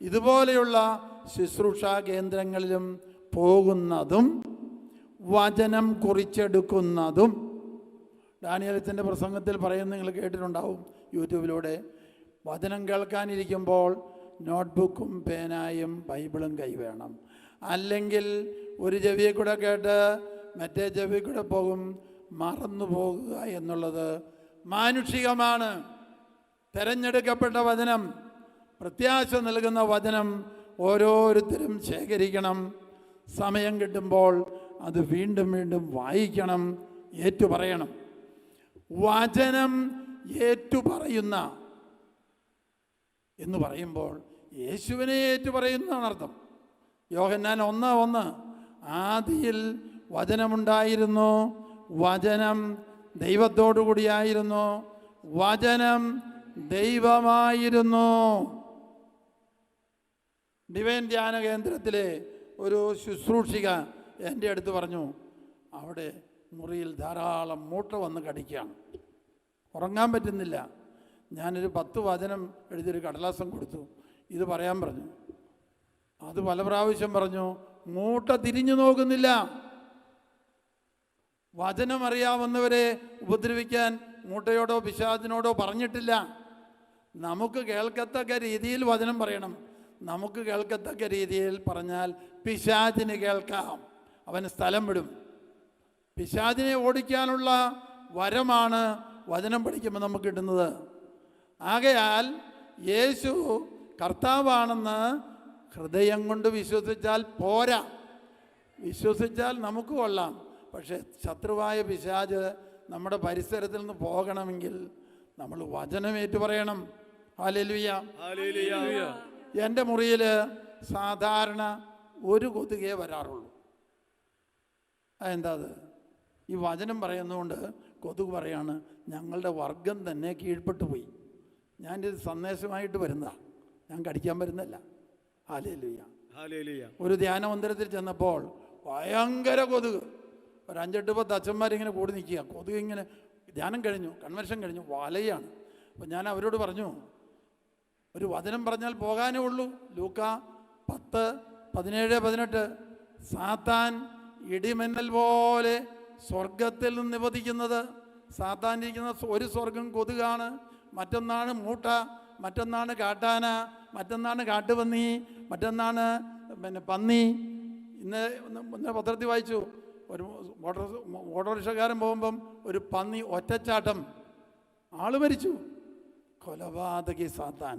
ഇതുപോലെയുള്ള ശുശ്രൂഷാ കേന്ദ്രങ്ങളിലും പോകുന്നതും വചനം കുറിച്ചെടുക്കുന്നതും. ഡാനിയേലച്ചൻ്റെ പ്രസംഗത്തിൽ പറയുന്നത് നിങ്ങൾ കേട്ടിട്ടുണ്ടാവും യൂട്യൂബിലൂടെ. വചനം കേൾക്കാനിരിക്കുമ്പോൾ നോട്ട്ബുക്കും പേനായും ബൈബിളും കൈ വേണം. അല്ലെങ്കിൽ ഒരു ചെവിയെ കൂടെ കേട്ട് മറ്റേ ചെവി കൂടെ പോകും, മറന്നു പോകുക എന്നുള്ളത് മാനുഷികമാണ്. തിരഞ്ഞെടുക്കപ്പെട്ട വചനം, പ്രത്യാശ നൽകുന്ന വചനം ഓരോരുത്തരും ശേഖരിക്കണം. സമയം കിട്ടുമ്പോൾ അത് വീണ്ടും വീണ്ടും വായിക്കണം, ഏറ്റുപറയണം. വചനം ഏറ്റുപറയുന്ന എന്ന് പറയുമ്പോൾ യേശുവിനെ ഏറ്റുപറയുന്നതാണ് അർത്ഥം. യോഹന്നാൻ 1:1, ആദിയിൽ വചനമുണ്ടായിരുന്നു, വചനം ദൈവത്തോടു കൂടിയായിരുന്നു, വചനം ദൈവമായിരുന്നു. ഡിവൈൻ ധ്യാന കേന്ദ്രത്തിലെ ഒരു ശുശ്രൂഷിക എൻ്റെ അടുത്ത് പറഞ്ഞു, അവിടെ മുറിയിൽ ധാരാളം മൂട്ട വന്ന് കടിക്കുകയാണ്, ഉറങ്ങാൻ പറ്റുന്നില്ല. ഞാനൊരു 10 വചനം എഴുതിയൊരു കടലാസം കൊടുത്തു, ഇത് പറയാൻ പറഞ്ഞു. അത് പല പ്രാവശ്യം പറഞ്ഞു, മൂട്ട തിരിഞ്ഞു നോക്കുന്നില്ല. വചനം അറിയാവുന്നവരെ ഉപദ്രവിക്കാൻ മൂട്ടയോടോ പിശാചിനോടോ പറഞ്ഞിട്ടില്ല. നമുക്ക് കേൾക്കത്തക്ക രീതിയിൽ വചനം പറയണം. നമുക്ക് കേൾക്കത്തക്ക രീതിയിൽ പറഞ്ഞാൽ പിശാചിന് കേൾക്കാം, അവന് സ്ഥലം വിടും. പിശാചിനെ ഓടിക്കാനുള്ള വരമാണ് വചനം പഠിക്കുമ്പോൾ നമുക്ക് കിട്ടുന്നത്. ആകയാൽ യേശു കർത്താവാണെന്ന് ഹൃദയം കൊണ്ട് വിശ്വസിച്ചാൽ പോരാ. വിശ്വസിച്ചാൽ നമുക്ക് കൊള്ളാം, പക്ഷേ ശത്രുവായ പിശാച് നമ്മുടെ പരിസരത്തിൽ നിന്ന് പോകണമെങ്കിൽ നമ്മൾ വചനമേറ്റു പറയണം. Hallelujah, hallelujah. എൻ്റെ മുറിയിൽ സാധാരണ ഒരു കൊതുകേ വരാറുള്ളൂ. അതെന്താ? അത് ഈ വചനം പറയുന്നതുകൊണ്ട് കൊതുക് പറയാണ്, ഞങ്ങളുടെ വർഗം തന്നെ കീഴ്പ്പെട്ടു പോയി. ഞാനിത് സന്ദേശമായിട്ട് വരുന്നതാണ്, ഞാൻ കടിക്കാൻ വരുന്നല്ല. Hallelujah, hallelujah. ഒരു ധ്യാന മന്ദിരത്തിൽ ചെന്നപ്പോൾ ഭയങ്കര കൊതുക്. ഒരു 5-8 അച്ഛന്മാരിങ്ങനെ കൂടി നിൽക്കുക. കൊതുക് ഇങ്ങനെ, ധ്യാനം കഴിഞ്ഞു, കൺവെൻഷൻ കഴിഞ്ഞു, വലയാണ്. അപ്പം ഞാൻ അവരോട് പറഞ്ഞു, ഒരു വചനം പറഞ്ഞാൽ പോകാനേ ഉള്ളൂ. ലൂക്ക 10:17-18, സാത്താൻ ഇടിമിന്നൽ പോലെ സ്വർഗത്തിൽ നിന്ന് നിപതിക്കുന്നത്. സാത്താൻ ഇരിക്കുന്ന ഒരു സ്വർഗം കൊതുകാണ്, മറ്റൊന്നാണ് മൂട്ട, മറ്റൊന്നാണ് കാട്ടാന, മറ്റൊന്നാണ് കാട്ടുപന്നി, മറ്റൊന്നാണ് പന്നി. ഇന്ന് പത്രത്തിൽ വായിച്ചു, ഒരു ഓട്ടോറിക്ഷക്കാരൻ പോകുമ്പം ഒരു പന്നി ഒറ്റച്ചാട്ടം, ആള് മരിച്ചു. കൊലപാതകി സാത്താൻ.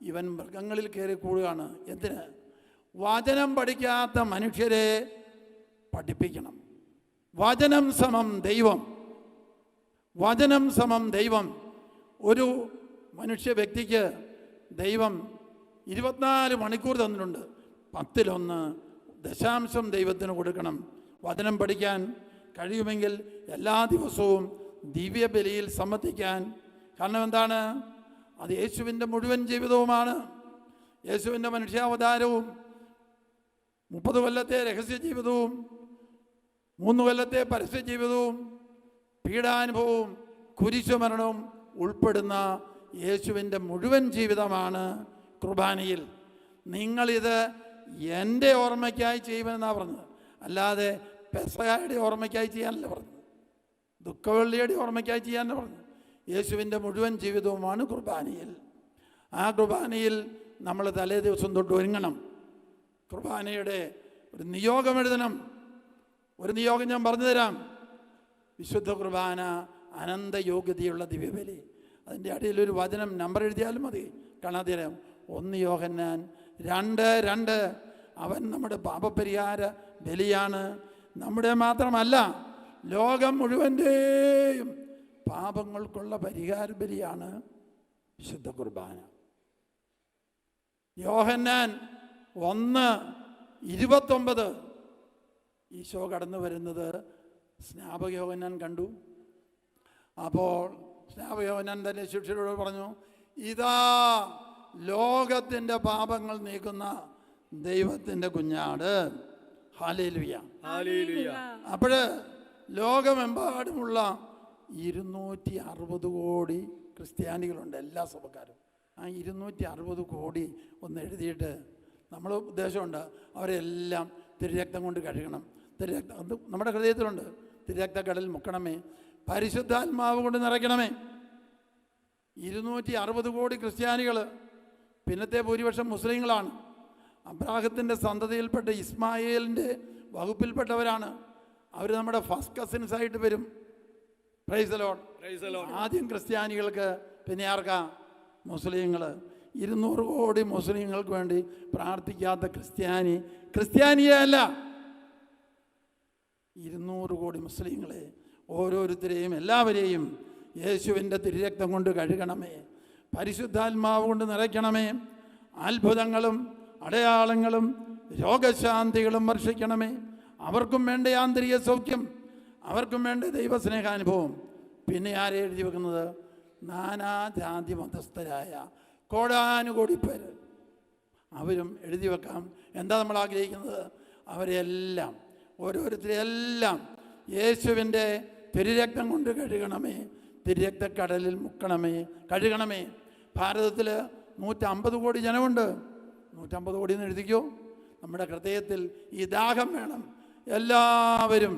ഇവൻ മൃഗങ്ങളിൽ കയറി കൂടുകയാണ്. എന്തിന്? വചനം പഠിക്കാത്ത മനുഷ്യരെ പഠിപ്പിക്കണം. വചനം സമം ദൈവം. വചനം സമം ദൈവം. ഒരു മനുഷ്യ വ്യക്തിക്ക് ദൈവം 24 മണിക്കൂർ തന്നിട്ടുണ്ട്. 10 ദശാംശം ദൈവത്തിന് കൊടുക്കണം. വചനം പഠിക്കാൻ കഴിയുമെങ്കിൽ എല്ലാ ദിവസവും ദിവ്യബലിയിൽ സംബന്ധിക്കാൻ. കാരണം എന്താണ്? അത് യേശുവിൻ്റെ മുഴുവൻ ജീവിതവുമാണ്. യേശുവിൻ്റെ മനുഷ്യാവതാരവും 30 കൊല്ലത്തെ രഹസ്യ ജീവിതവും 3 കൊല്ലത്തെ പരസ്യ ജീവിതവും പീഡാനുഭവവും കുരിശുമരണവും ഉൾപ്പെടുന്ന യേശുവിൻ്റെ മുഴുവൻ ജീവിതമാണ് കുർബാനയിൽ. നിങ്ങളിത് എൻ്റെ ഓർമ്മയ്ക്കായി ചെയ്യുമെന്നാണ് പറഞ്ഞത്, അല്ലാതെ പെസഹയുടെ ഓർമ്മയ്ക്കായി ചെയ്യാനല്ല പറഞ്ഞത്, ദുഃഖവെള്ളിയുടെ ഓർമ്മയ്ക്കായി ചെയ്യാനല്ല പറഞ്ഞത്. യേശുവിൻ്റെ മുഴുവൻ ജീവിതവുമാണ് കുർബാനയിൽ. ആ കുർബാനയിൽ നമ്മൾ തലേ ദിവസം തൊട്ട് ഒരുങ്ങണം. കുർബാനയുടെ ഒരു നിയോഗം എഴുതണം. ഒരു നിയോഗം ഞാൻ പറഞ്ഞു തരാം. വിശുദ്ധ കുർബാന അനന്ത യോഗ്യതയുള്ള ദിവ്യബലി. അതിൻ്റെ അടിയിലൊരു വചനം നമ്പർ എഴുതിയാലും മതി, കാണാതെ 1 യോഹന്നാൻ 2:2. അവൻ നമ്മുടെ പാപപരിഹാര ബലിയാണ്. നമ്മുടെ മാത്രമല്ല, ലോകം മുഴുവൻ്റെയും പാപങ്ങൾക്കുള്ള പരിഹാര ബലിയാണ് വിശുദ്ധ കുർബാന. യോഹന്നാൻ 1:29 ഈശോ കടന്നു വരുന്നത് സ്നാപക യോഹന്നാൻ കണ്ടു. അപ്പോൾ സ്നാപക യോഹന്നാൻ തൻ്റെ ശിഷ്യരോട് പറഞ്ഞു, ഇതാ ലോകത്തിൻ്റെ പാപങ്ങൾ നീക്കുന്ന ദൈവത്തിൻ്റെ കുഞ്ഞാട്. ഹല്ലേലൂയ. അപ്പോൾ ലോകമെമ്പാടുമുള്ള 260 കോടി ക്രിസ്ത്യാനികളുണ്ട്, എല്ലാ സഭക്കാരും. ആ 260 കോടി ഒന്ന് എഴുതിയിട്ട് നമ്മൾ ഉദ്ദേശമുണ്ട് അവരെല്ലാം തിരുരക്തം കൊണ്ട് കഴുകണം. തിരുരക്തം അത് നമ്മുടെ ഹൃദയത്തിലുണ്ട്. തിരുരക്ത കടലിൽ മുക്കണമേ, പരിശുദ്ധാത്മാവ് കൊണ്ട് നിറയ്ക്കണമേ. 260 കോടി ക്രിസ്ത്യാനികൾ, പിന്നത്തെ ഭൂരിപക്ഷം മുസ്ലിങ്ങളാണ്. അബ്രാഹത്തിൻ്റെ സന്തതിയിൽപ്പെട്ട ഇസ്മായേലിൻ്റെ വകുപ്പിൽപ്പെട്ടവരാണ്. അവർ നമ്മുടെ ഫസ്റ്റ് കസിൻസ് ആയിട്ട് വരും. Price the Lord. ആദ്യം ക്രിസ്ത്യാനികൾക്ക്, പിന്നെ ആർക്കാ? മുസ്ലിങ്ങൾ. 200 കോടി മുസ്ലിങ്ങൾക്ക് വേണ്ടി പ്രാർത്ഥിക്കാത്ത ക്രിസ്ത്യാനിയെ അല്ല, 200 കോടി മുസ്ലിങ്ങളെ ഓരോരുത്തരെയും എല്ലാവരെയും യേശുവിൻ്റെ തിരുരക്തം കൊണ്ട് കഴുകണമേ, പരിശുദ്ധാത്മാവ് കൊണ്ട് നിറയ്ക്കണമേ. അത്ഭുതങ്ങളും അടയാളങ്ങളും രോഗശാന്തികളും വർഷിക്കണമേ. അവർക്കും വേണ്ട ആന്തരിക സൗഖ്യം, അവർക്കും വേണ്ട ദൈവസ്നേഹാനുഭവം. പിന്നെ ആരെ എഴുതി വെക്കുന്നത്? നാനാജാതി മതസ്ഥരായ കോടാനുകോടി പേര്, അവരും എഴുതി വെക്കാം. എന്താ നമ്മൾ ആഗ്രഹിക്കുന്നത്? അവരെല്ലാം, ഓരോരുത്തരെല്ലാം യേശുവിൻ്റെ തിരുരക്തം കൊണ്ട് കഴുകണമേ, തിരുരക്തക്കടലിൽ മുക്കണമേ, കഴുകണമേ. ഭാരതത്തിൽ 150 കോടി ജനമുണ്ട്. 150 കോടി എന്ന് എഴുതിക്കോ. നമ്മുടെ ഹൃദയത്തിൽ ഈ ദാഹം വേണം. എല്ലാവരും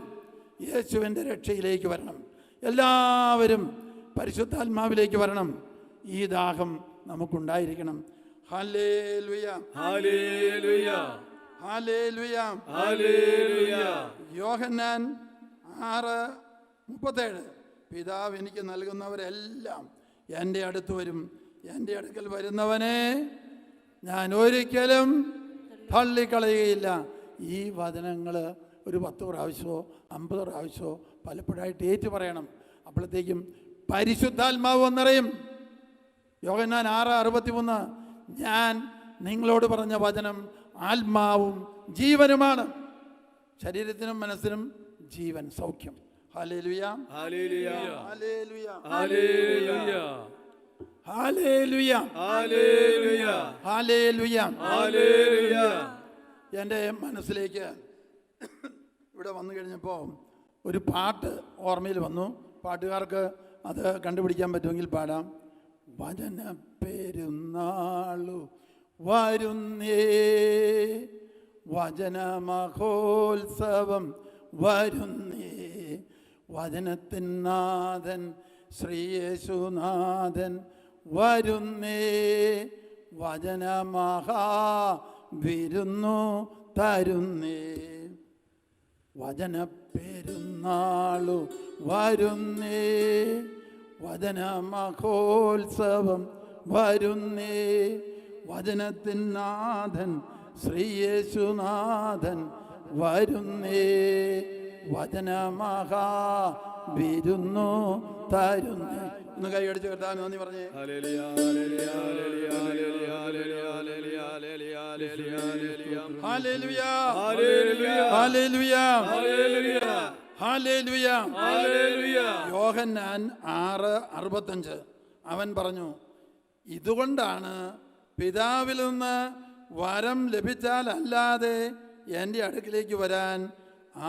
യേശുവിൻ്റെ രക്ഷയിലേക്ക് വരണം. എല്ലാവരും പരിശുദ്ധാത്മാവിലേക്ക് വരണം. ഈ ദാഹം നമുക്കുണ്ടായിരിക്കണം. ഹല്ലേലൂയ, ഹല്ലേലൂയ, ഹല്ലേലൂയ, ഹല്ലേലൂയ. യോഹന്നാൻ 6:37 പിതാവ് എനിക്ക് നൽകുന്നവരെല്ലാം എൻ്റെ അടുത്ത് വരും, എൻ്റെ അടുക്കൽ വരുന്നവനെ ഞാൻ ഒരിക്കലും തള്ളിക്കളയുകയില്ല. ഈ വചനങ്ങൾ ഒരു 10 പ്രാവശ്യമോ 50 പ്രാവശ്യമോ പലപ്പോഴായിട്ട് ഏറ്റു പറയണം. അപ്പോഴത്തേക്കും പരിശുദ്ധാത്മാവ് വന്നറിയും. യോഹന്നാൻ 6:63 ഞാൻ നിങ്ങളോട് പറഞ്ഞ വചനം ആത്മാവും ജീവനുമാണ്, ശരീരത്തിനും മനസ്സിനും ജീവൻ, സൗഖ്യം. ഹല്ലേലൂയ, ഹല്ലേലൂയ, ഹല്ലേലൂയ, ഹല്ലേലൂയ, ഹല്ലേലൂയ, ഹല്ലേലൂയ, ഹല്ലേലൂയ, ഹല്ലേലൂയ. എൻ്റെ മനസ്സിലേക്ക് ഇവിടെ വന്നു കഴിഞ്ഞപ്പോൾ ഒരു പാട്ട് ഓർമ്മയിൽ വന്നു. പാട്ടുകാർക്ക് അത് കണ്ടുപിടിക്കാൻ പറ്റുമെങ്കിൽ പാടാം. വചന പെരുന്നാളു വരുന്നേ, വചന മഹോത്സവം വരുന്നേ, വചനത്തിൻ നാഥൻ ശ്രീയേശുനാഥൻ വരുന്നേ, വചന മഹാവിരുന്നു തരുന്നേ, വചന പെരുന്നാളു വരുന്നേ, വചന മഹോത്സവം വരുന്നേ. വചനത്തിൻ നാഥൻ ശ്രീയേശുനാഥൻ വരുന്നേ. വചനമഹാ വിരുന്നു തരുന്നേ. ഒന്ന് കൈയടിച്ച് കർത്താവിന് നന്ദി പറഞ്ഞേ.
ഹല്ലേലൂയ ഹല്ലേലൂയ ഹല്ലേലൂയ ഹല്ലേലൂയ ഹല്ലേലൂയ
ഹല്ലേലൂയ
ഹല്ലേലൂയ
ഹല്ലേലൂയ ഹല്ലേലൂയ
ഹല്ലേലൂയ.
യോഹന്നാൻ 6:65 അവൻ പറഞ്ഞു, ഇതുകൊണ്ടാണ് പിതാവിൽ നിന്ന് വരം ലഭിച്ചാൽ അല്ലാതെ എൻ്റെ അടുക്കിലേക്ക് വരാൻ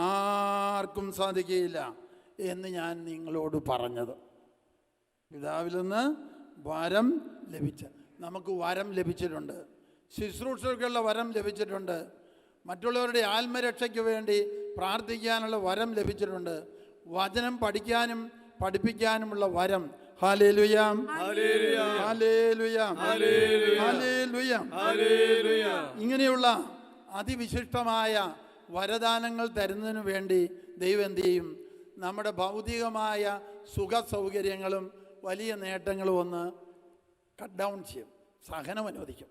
ആർക്കും സാധിക്കുകയില്ല എന്ന് ഞാൻ നിങ്ങളോട് പറഞ്ഞത്. പിതാവിൽ നിന്ന് വരം ലഭിച്ച, നമുക്ക് വരം ലഭിച്ചിട്ടുണ്ട്. ശുശ്രൂഷകൾക്കുള്ള വരം ലഭിച്ചിട്ടുണ്ട്. മറ്റുള്ളവരുടെ ആത്മരക്ഷയ്ക്ക് വേണ്ടി പ്രാർത്ഥിക്കാനുള്ള വരം ലഭിച്ചിട്ടുണ്ട്. വചനം പഠിക്കാനും പഠിപ്പിക്കാനുമുള്ള വരം. ഹല്ലേലൂയ
ഹല്ലേലൂയ
ഹല്ലേലൂയ
ഹല്ലേലൂയ
ഹല്ലേലൂയ.
ഹല്ലേലൂയ.
ഇങ്ങനെയുള്ള അതിവിശിഷ്ടമായ വരദാനങ്ങൾ തരുന്നതിന് വേണ്ടി ദൈവം എന്ത് ചെയ്യും? നമ്മുടെ ഭൗതികമായ സുഖ സൗകര്യങ്ങളും വലിയ നേട്ടങ്ങളും ഒന്ന് കട്ട് ഡൗൺ ചെയ്യും. സഹനം അനുവദിക്കും.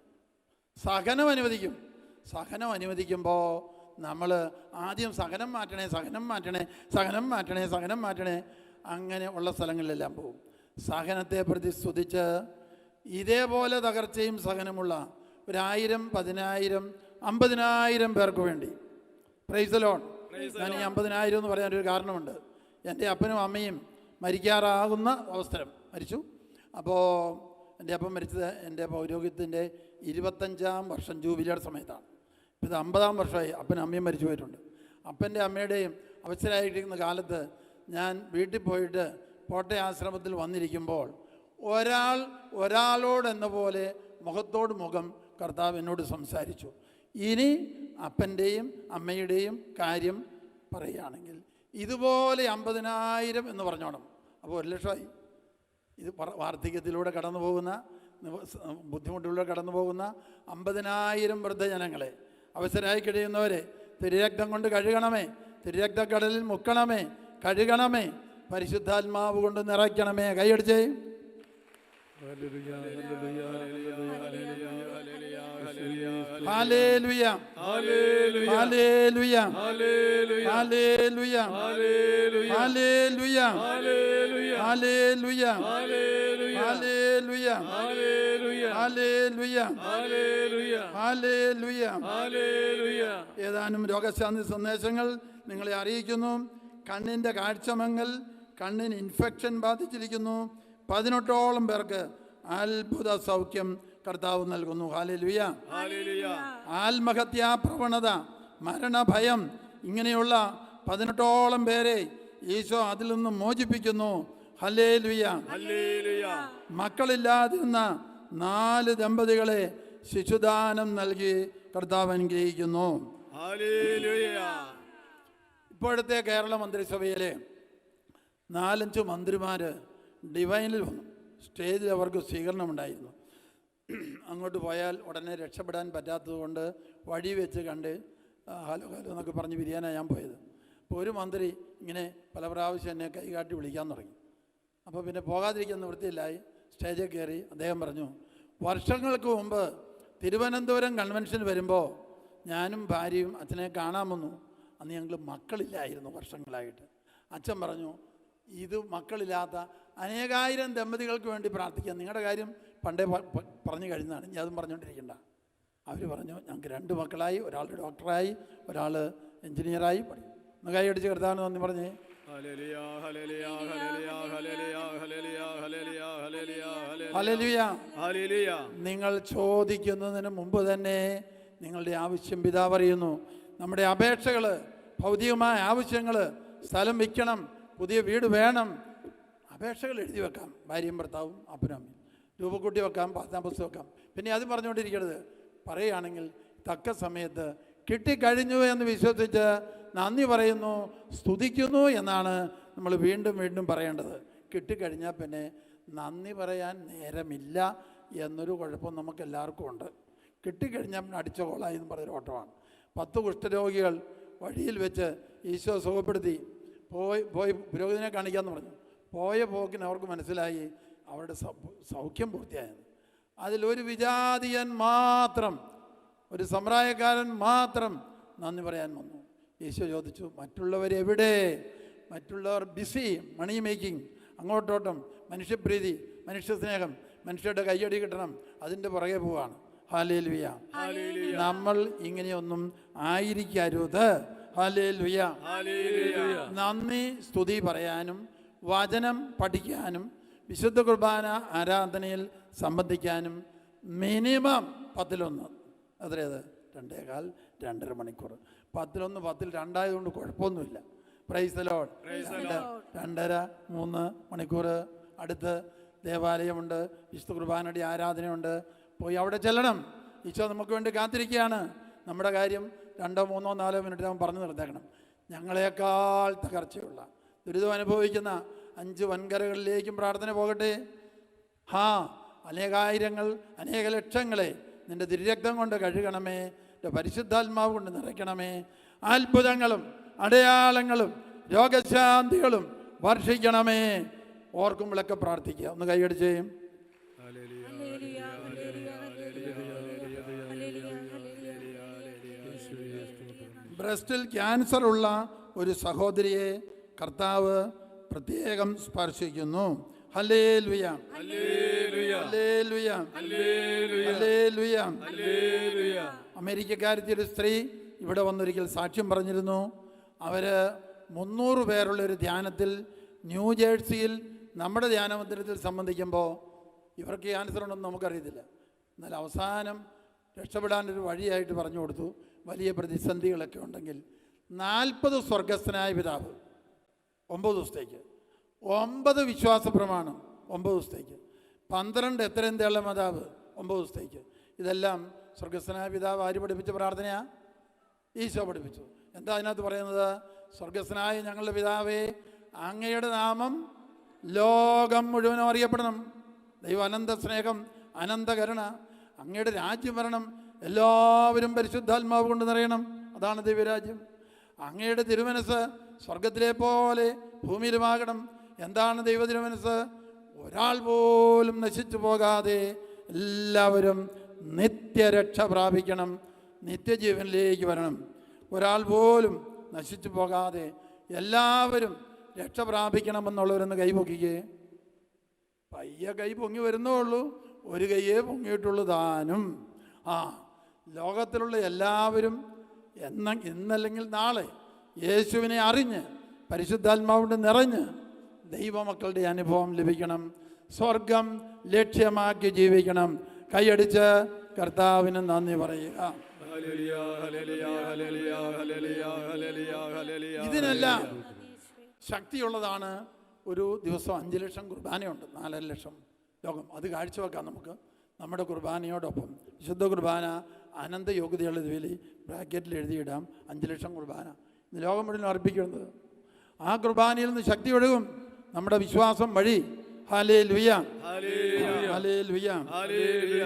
സഹനം അനുവദിക്കുമ്പോൾ നമ്മൾ ആദ്യം സഹനം മാറ്റണേ അങ്ങനെ ഉള്ള സ്ഥലങ്ങളിലെല്ലാം പോകും. സഹനത്തെ പ്രതി സ്തുതിച്ച് ഇതേപോലെ തകർച്ചയും സഹനമുള്ള 1000, 10,000, 50,000 പേർക്ക് വേണ്ടി പ്രൈസ് ദി ലോർഡ്. ഞാൻ ഈ 50,000 എന്ന് പറയാനൊരു കാരണമുണ്ട്. എൻ്റെ അപ്പനും അമ്മയും മരിക്കാറാകുന്ന അവസരം മരിച്ചു. അപ്പോൾ എൻ്റെ അപ്പം മരിച്ചത് എൻ്റെ പൗരോഹിത്യത്തിൻ്റെ 25ാം വർഷം ജൂബിലിയുടെ സമയത്താണ്. ഇത് 50ാം വർഷമായി അപ്പനും അമ്മയും മരിച്ചു പോയിട്ടുണ്ട്. അപ്പൻ്റെ അമ്മയുടെയും അവസരമായിരിക്കുന്ന കാലത്ത് ഞാൻ വീട്ടിൽ പോയിട്ട് കോട്ടയ ആശ്രമത്തിൽ വന്നിരിക്കുമ്പോൾ ഒരാളോടെന്ന പോലെ മുഖത്തോട് മുഖം കർത്താവ് എന്നോട് സംസാരിച്ചു. ഇനി അപ്പൻ്റെയും അമ്മയുടെയും കാര്യം പറയുകയാണെങ്കിൽ ഇതുപോലെ 50,000 എന്ന് പറഞ്ഞോണം. അപ്പോൾ 1,00,000 ഇത് വാർദ്ധക്യത്തിലൂടെ കടന്നു പോകുന്ന, ബുദ്ധിമുട്ടിലൂടെ കടന്നു പോകുന്ന 50,000 വൃദ്ധജനങ്ങളെ, അവസരമായി കഴിയുന്നവരെ തിരുരക്തം കൊണ്ട് കഴുകണമേ, തിരുരക്തക്കടലിൽ മുക്കണമേ, കഴുകണമേ, പരിശുദ്ധാത്മാവ് കൊണ്ട് നിറയ്ക്കണമേ. കൈയടിച്ചേ. ഹല്ലേലൂയ ഹല്ലേലൂയ ഹല്ലേലൂയ ഹല്ലേലൂയ ഹല്ലേലൂയ ഹല്ലേലൂയ ഹല്ലേലൂയ ഹല്ലേലൂയ. ഏതാനും രോഗശാന്തി സന്ദേശങ്ങൾ നിങ്ങളെ അറിയിക്കുന്നു. കണ്ണിൻ്റെ കാഴ്ചമങ്ങൽ, കണ്ണിന് ഇൻഫെക്ഷൻ ബാധിച്ചിരിക്കുന്നു. 18ഓളം പേർക്ക് അത്ഭുത സൗഖ്യം കർത്താവ് നൽകുന്നു. ഹല്ലേലൂയ. ആത്മഹത്യാ പ്രവണത, മരണഭയം, ഇങ്ങനെയുള്ള 18ഓളം പേരെ ഈശോ അതിൽ നിന്ന് മോചിപ്പിക്കുന്നു. ഹല്ലേലൂയ. മക്കളില്ലാതിരുന്ന 4 ദമ്പതികളെ ശിശുദാനം നൽകി കർത്താവ് അനുഗ്രഹിക്കുന്നു. ഇപ്പോഴത്തെ കേരള മന്ത്രിസഭയിലെ 4-5 മന്ത്രിമാർ ഡിവൈനിൽ വന്നു. സ്റ്റേജിൽ അവർക്ക് സ്വീകരണമുണ്ടായിരുന്നു. അങ്ങോട്ട് പോയാൽ ഉടനെ രക്ഷപ്പെടാൻ പറ്റാത്തതുകൊണ്ട് വഴി വെച്ച് കണ്ട് ഹലോ എന്നൊക്കെ പറഞ്ഞ് പിരിയാനാണ് ഞാൻ പോയത്. അപ്പോൾ ഒരു മന്ത്രി ഇങ്ങനെ പല പ്രാവശ്യം എന്നെ കൈകാട്ടി വിളിക്കാൻ തുടങ്ങി. അപ്പോൾ പിന്നെ പോകാതിരിക്കാൻ നിവൃത്തിയില്ലായി. സ്റ്റേജിൽ കയറി അദ്ദേഹം പറഞ്ഞു, വർഷങ്ങൾക്ക് മുമ്പ് തിരുവനന്തപുരം കൺവെൻഷൻ വരുമ്പോൾ ഞാനും ഭാര്യയും അച്ഛനെ കാണാൻ വന്നു. അന്ന് ഞങ്ങൾ മക്കളില്ലായിരുന്നു വർഷങ്ങളായിട്ട്. അച്ഛൻ പറഞ്ഞു, ഇത് മക്കളില്ലാത്ത അനേകായിരം ദമ്പതികൾക്ക് വേണ്ടി പ്രാർത്ഥിക്കാം. നിങ്ങളുടെ കാര്യം പണ്ടേ പറഞ്ഞു കഴിഞ്ഞതാണ്, ഇനി അതും പറഞ്ഞുകൊണ്ടിരിക്കണ്ട. അവർ പറഞ്ഞു, ഞങ്ങൾക്ക് 2 മക്കളായി, ഒരാൾ ഡോക്ടറായി, ഒരാൾ എൻജിനീയറായി. ഒന്ന് കൈയടിച്ച് കർത്താവിന് നന്ദി പറഞ്ഞേ. ഹല്ലേലൂയ. നിങ്ങൾ ചോദിക്കുന്നതിന് മുമ്പ് തന്നെ നിങ്ങളുടെ ആവശ്യം പിതാവ് അറിയുന്നു. നമ്മുടെ അപേക്ഷകൾ, ഭൗതികമായ ആവശ്യങ്ങൾ, സ്ഥലം വിൽക്കണം, പുതിയ വീട് വേണം, അപേക്ഷകൾ എഴുതി വെക്കാം. ഭാര്യയും ഭർത്താവും അപ്പനും അമ്മയും രൂപക്കൂട്ടി വെക്കാം, പാത്താം പുസ്തകം വെക്കാം. പിന്നെ അത് പറഞ്ഞുകൊണ്ടിരിക്കരുത്. പറയുകയാണെങ്കിൽ തക്ക സമയത്ത് കിട്ടിക്കഴിഞ്ഞു എന്ന് വിശ്വസിച്ച് നന്ദി പറയുന്നു, സ്തുതിക്കുന്നു എന്നാണ് നമ്മൾ വീണ്ടും വീണ്ടും പറയേണ്ടത്. കിട്ടിക്കഴിഞ്ഞാൽ പിന്നെ നന്ദി പറയാൻ നേരമില്ല എന്നൊരു കുഴപ്പം നമുക്കെല്ലാവർക്കും ഉണ്ട്. കിട്ടിക്കഴിഞ്ഞാൽ പിന്നെ അടിച്ച കോളായി എന്ന് പറഞ്ഞൊരു ഓട്ടമാണ്. 10 കുഷ്ഠരോഗികൾ വഴിയിൽ വെച്ച് ഈശോ സുഖപ്പെടുത്തി. പോയി പുരോഹിതനെ കാണിക്കാമെന്ന് പറഞ്ഞു. പോയ പോക്കിന് അവർക്ക് മനസ്സിലായി അവരുടെ സൗഖ്യം പൂർത്തിയായെന്ന്. അതിലൊരു വിജാതിയൻ മാത്രം, ഒരു സമ്പ്രദായക്കാരൻ മാത്രം നന്ദി പറയാൻ വന്നു. യേശു ചോദിച്ചു, മറ്റുള്ളവരെവിടെ? മറ്റുള്ളവർ ബിസി മണി മേക്കിംഗ്, അങ്ങോട്ടോട്ടം, മനുഷ്യപ്രീതി, മനുഷ്യസ്നേഹം, മനുഷ്യരുടെ കയ്യടി കിട്ടണം, അതിൻ്റെ പുറകെ പോവാണ്. ഹല്ലേലൂയ. നമ്മൾ ഇങ്ങനെയൊന്നും ആയിരിക്കരുത്. ഹല്ലേലൂയ. നന്ദി സ്തുതി പറയാനും വചനം പഠിക്കാനും വിശുദ്ധ കുർബാന ആരാധനയിൽ സംബന്ധിക്കാനും മിനിമം 10-1, അത്രയത് 2.25 2.5 മണിക്കൂർ. 10-1 10-2 ആയതുകൊണ്ട് കുഴപ്പമൊന്നുമില്ല. Price the Lord. 2.5-3 മണിക്കൂർ അടുത്ത് ദേവാലയമുണ്ട്, വിശുദ്ധ കുർബാനയുടെ ആരാധനയുണ്ട്, പോയി അവിടെ ചെല്ലണം. ഈശോ നമുക്ക് വേണ്ടി കാത്തിരിക്കുകയാണ്. നമ്മുടെ കാര്യം 2, 3, 4 മിനിറ്റ് നാം പറഞ്ഞു നിർത്തേക്കണം. ഞങ്ങളെക്കാൾ തകർച്ചയുള്ള ദുരിതം അനുഭവിക്കുന്ന 5 വൻകരകളിലേക്കും പ്രാർത്ഥന പോകട്ടെ. അനേകായിരങ്ങൾ, അനേക ലക്ഷങ്ങളെ നിൻ്റെ തിരുരക്തം കൊണ്ട് കഴുകണമേ, എൻ്റെ പരിശുദ്ധാത്മാവ് കൊണ്ട് നിറയ്ക്കണമേ. അത്ഭുതങ്ങളും അടയാളങ്ങളും രോഗശാന്തികളും വർഷിക്കണമേ. ഓർക്കുമ്പോഴൊക്കെ പ്രാർത്ഥിക്കുക. ഒന്ന് കൈയടിച്ചേ. ബ്രസ്റ്റിൽ ക്യാൻസർ ഉള്ള ഒരു സഹോദരിയെ കർത്താവ് പ്രത്യേകം സ്പർശിക്കുന്നു. ഹല്ലേലൂയ, ഹല്ലേലൂയ, ഹല്ലേലൂയ. അമേരിക്കക്കാരത്തി ഒരു സ്ത്രീ ഇവിടെ വന്നൊരിക്കൽ സാക്ഷ്യം പറഞ്ഞിരുന്നു. അവർ 300 പേരുള്ളൊരു ധ്യാനത്തിൽ ന്യൂജേഴ്സിയിൽ നമ്മുടെ ധ്യാന മന്ദിരത്തിൽ സംബന്ധിക്കുമ്പോൾ ഇവർക്ക് ക്യാൻസർ ഉണ്ടെന്ന് നമുക്കറിയത്തില്ല. എന്നാൽ അവസാനം രക്ഷപ്പെടാനൊരു വഴിയായിട്ട് പറഞ്ഞു കൊടുത്തു. വലിയ പ്രതിസന്ധികളൊക്കെ ഉണ്ടെങ്കിൽ 40 സ്വർഗസ്ഥനായ പിതാവ് 9 ദിവസത്തേക്ക്, 9 വിശ്വാസ പ്രമാണം 9 ദിവസത്തേക്ക്, 12 എത്രയും മാതാവ് 9 ദിവസത്തേക്ക്. ഇതെല്ലാം സ്വർഗസ്ഥനായ പിതാവ് ആര് പഠിപ്പിച്ച പ്രാർത്ഥനയാണ്? ഈശോ പഠിപ്പിച്ചു. എന്താ അതിനകത്ത് പറയുന്നത്? സ്വർഗസ്ഥനായ ഞങ്ങളുടെ പിതാവേ, അങ്ങയുടെ നാമം ലോകം മുഴുവനും അറിയപ്പെടണം. ദൈവം അനന്ത സ്നേഹം, അനന്ത കരുണ, അങ്ങയുടെ രാജ്യം വരണം, എല്ലാവരും പരിശുദ്ധാത്മാവ് കൊണ്ട് നിറയണം. അതാണ് ദൈവരാജ്യം. അങ്ങയുടെ തിരുമനസ് സ്വർഗത്തിലെ പോലെ ഭൂമിയിലുമാകണം. എന്താണ് ദൈവ തിരുമനസ്? ഒരാൾ പോലും നശിച്ചു പോകാതെ എല്ലാവരും നിത്യരക്ഷ പ്രാപിക്കണം, നിത്യജീവനിലേക്ക് വരണം. ഒരാൾ പോലും നശിച്ചു പോകാതെ എല്ലാവരും രക്ഷ പ്രാപിക്കണമെന്നുള്ളവരൊന്ന് കൈപൊക്കിക്കേ. പയ്യെ കൈ പൊങ്ങി വരുന്നേ ഉള്ളൂ, ഒരു കൈയേ പൊങ്ങിയിട്ടുള്ളൂ താനും. ലോകത്തിലുള്ള എല്ലാവരും ഇന്നല്ലെങ്കിൽ നാളെ യേശുവിനെ അറിഞ്ഞ് പരിശുദ്ധാത്മാവിൻ്റെ നിറഞ്ഞ് ദൈവമക്കളുടെ അനുഭവം ലഭിക്കണം. സ്വർഗം ലക്ഷ്യമാക്കി ജീവിക്കണം. കൈയടിച്ച് കർത്താവിന് നന്ദി പറയുക. ഇതിനെല്ലാം ശക്തിയുള്ളതാണ്. ഒരു ദിവസം 5 ലക്ഷം കുർബാനയുണ്ട്, 4.5 ലക്ഷം ലോകം. അത് കാഴ്ചവെക്കാം നമുക്ക്. നമ്മുടെ കുർബാനയോടൊപ്പം വിശുദ്ധ കുർബാന അനന്ത യോഗ്യതയുള്ള ഇതിൽ ബ്രാക്കറ്റിൽ എഴുതിയിടാം. 5 ലക്ഷം കുർബാന ഇന്ന് ലോകം മുഴുവൻ അർപ്പിക്കുന്നത്. ആ കുർബാനയിൽ നിന്ന് ശക്തി ഒഴുകും നമ്മുടെ വിശ്വാസം വഴി. ഹല്ലേലൂയ, ഹല്ലേലൂയ,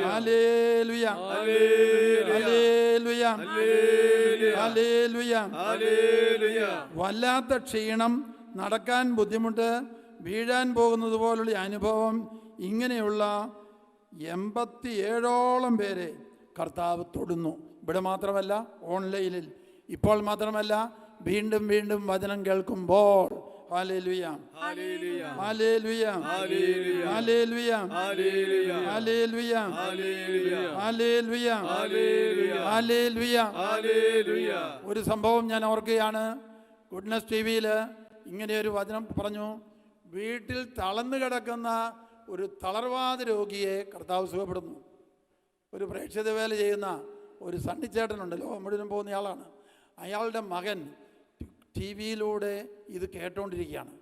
ഹല്ലേലൂയ, ഹല്ലേലൂയ, ഹല്ലേലൂയ. വല്ലാത്ത ക്ഷീണം, നടക്കാൻ ബുദ്ധിമുട്ട്, വീഴാൻ പോകുന്നത് പോലുള്ള അനുഭവം, ഇങ്ങനെയുള്ള 87ഓളം പേരെ കർത്താവ് തൊടുന്നു. ഇവിടെ മാത്രമല്ല, ഓൺലൈനിൽ. ഇപ്പോൾ മാത്രമല്ല, വീണ്ടും വീണ്ടും വചനം കേൾക്കുമ്പോൾ. ഹല്ലേലൂയ, ഹല്ലേലൂയ, ഹല്ലേലൂയ, ഹല്ലേലൂയ, ഹല്ലേലൂയ, ഹല്ലേലൂയ. ഒരു സംഭവം ഞാൻ ഓർക്കുകയാണ്. ഗുഡ്നസ് TV-യിൽ ഇങ്ങനെ ഒരു വചനം പറഞ്ഞു. വീട്ടിൽ തളർന്നു കിടക്കുന്ന ഒരു തളർവാദ രോഗിയെ കർത്താവ് സുഖപ്പെടുന്നു. ഒരു പ്രേക്ഷിത വേല ചെയ്യുന്ന ഒരു സണ്ണിച്ചേട്ടനുണ്ട്, ലോകം മുഴുവൻ പോകുന്നയാളാണ്. അയാളുടെ മകൻ TV-യിലൂടെ ഇത് കേട്ടോണ്ടിരിക്കുകയാണ്.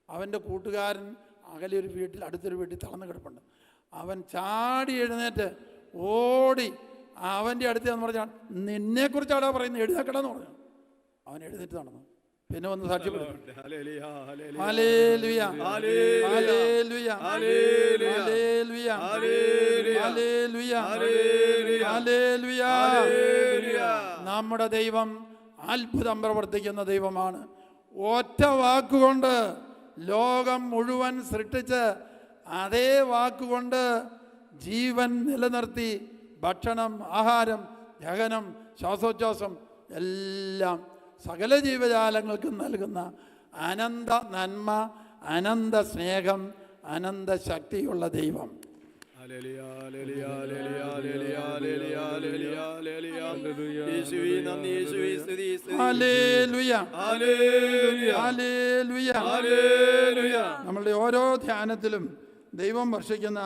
അവൻ്റെ കൂട്ടുകാരൻ അകലെ ഒരു വീട്ടിൽ, അടുത്തൊരു വീട്ടിൽ തളർന്നു കിടപ്പുണ്ട്. അവൻ ചാടി എഴുന്നേറ്റ് ഓടി അവൻ്റെ അടുത്ത് എന്ന് പറഞ്ഞാൽ, നിന്നെക്കുറിച്ചാടാ പറയുന്നത്, എഴുന്നേക്കടാന്ന് പറഞ്ഞു. അവൻ എഴുന്നേറ്റ് നടന്നു. പിന്നെ വന്ന് സാക്ഷ്യപ്പെടുത്തി. ഹല്ലേലൂയ, ഹല്ലേലൂയ, ഹല്ലേലൂയ, ഹല്ലേലൂയ. നമ്മുടെ ദൈവം അത്ഭുതം പ്രവർത്തിക്കുന്ന ദൈവമാണ്. ഒറ്റ വാക്കുകൊണ്ട് ലോകം മുഴുവൻ സൃഷ്ടിച്ച് അതേ വാക്കുകൊണ്ട് ജീവൻ നിലനിർത്തി ഭക്ഷണം, ആഹാരം, ദഹനം, ശ്വാസോച്ഛ്വാസം എല്ലാം സകല ജീവജാലങ്ങൾക്കും നൽകുന്ന അനന്ത നന്മ, അനന്ത സ്നേഹം, അനന്ത ശക്തിയുള്ള ദൈവം. Hallelujah, hallelujah. നമ്മളുടെ ഓരോ ധ്യാനത്തിലും ദൈവം വർഷിക്കുന്ന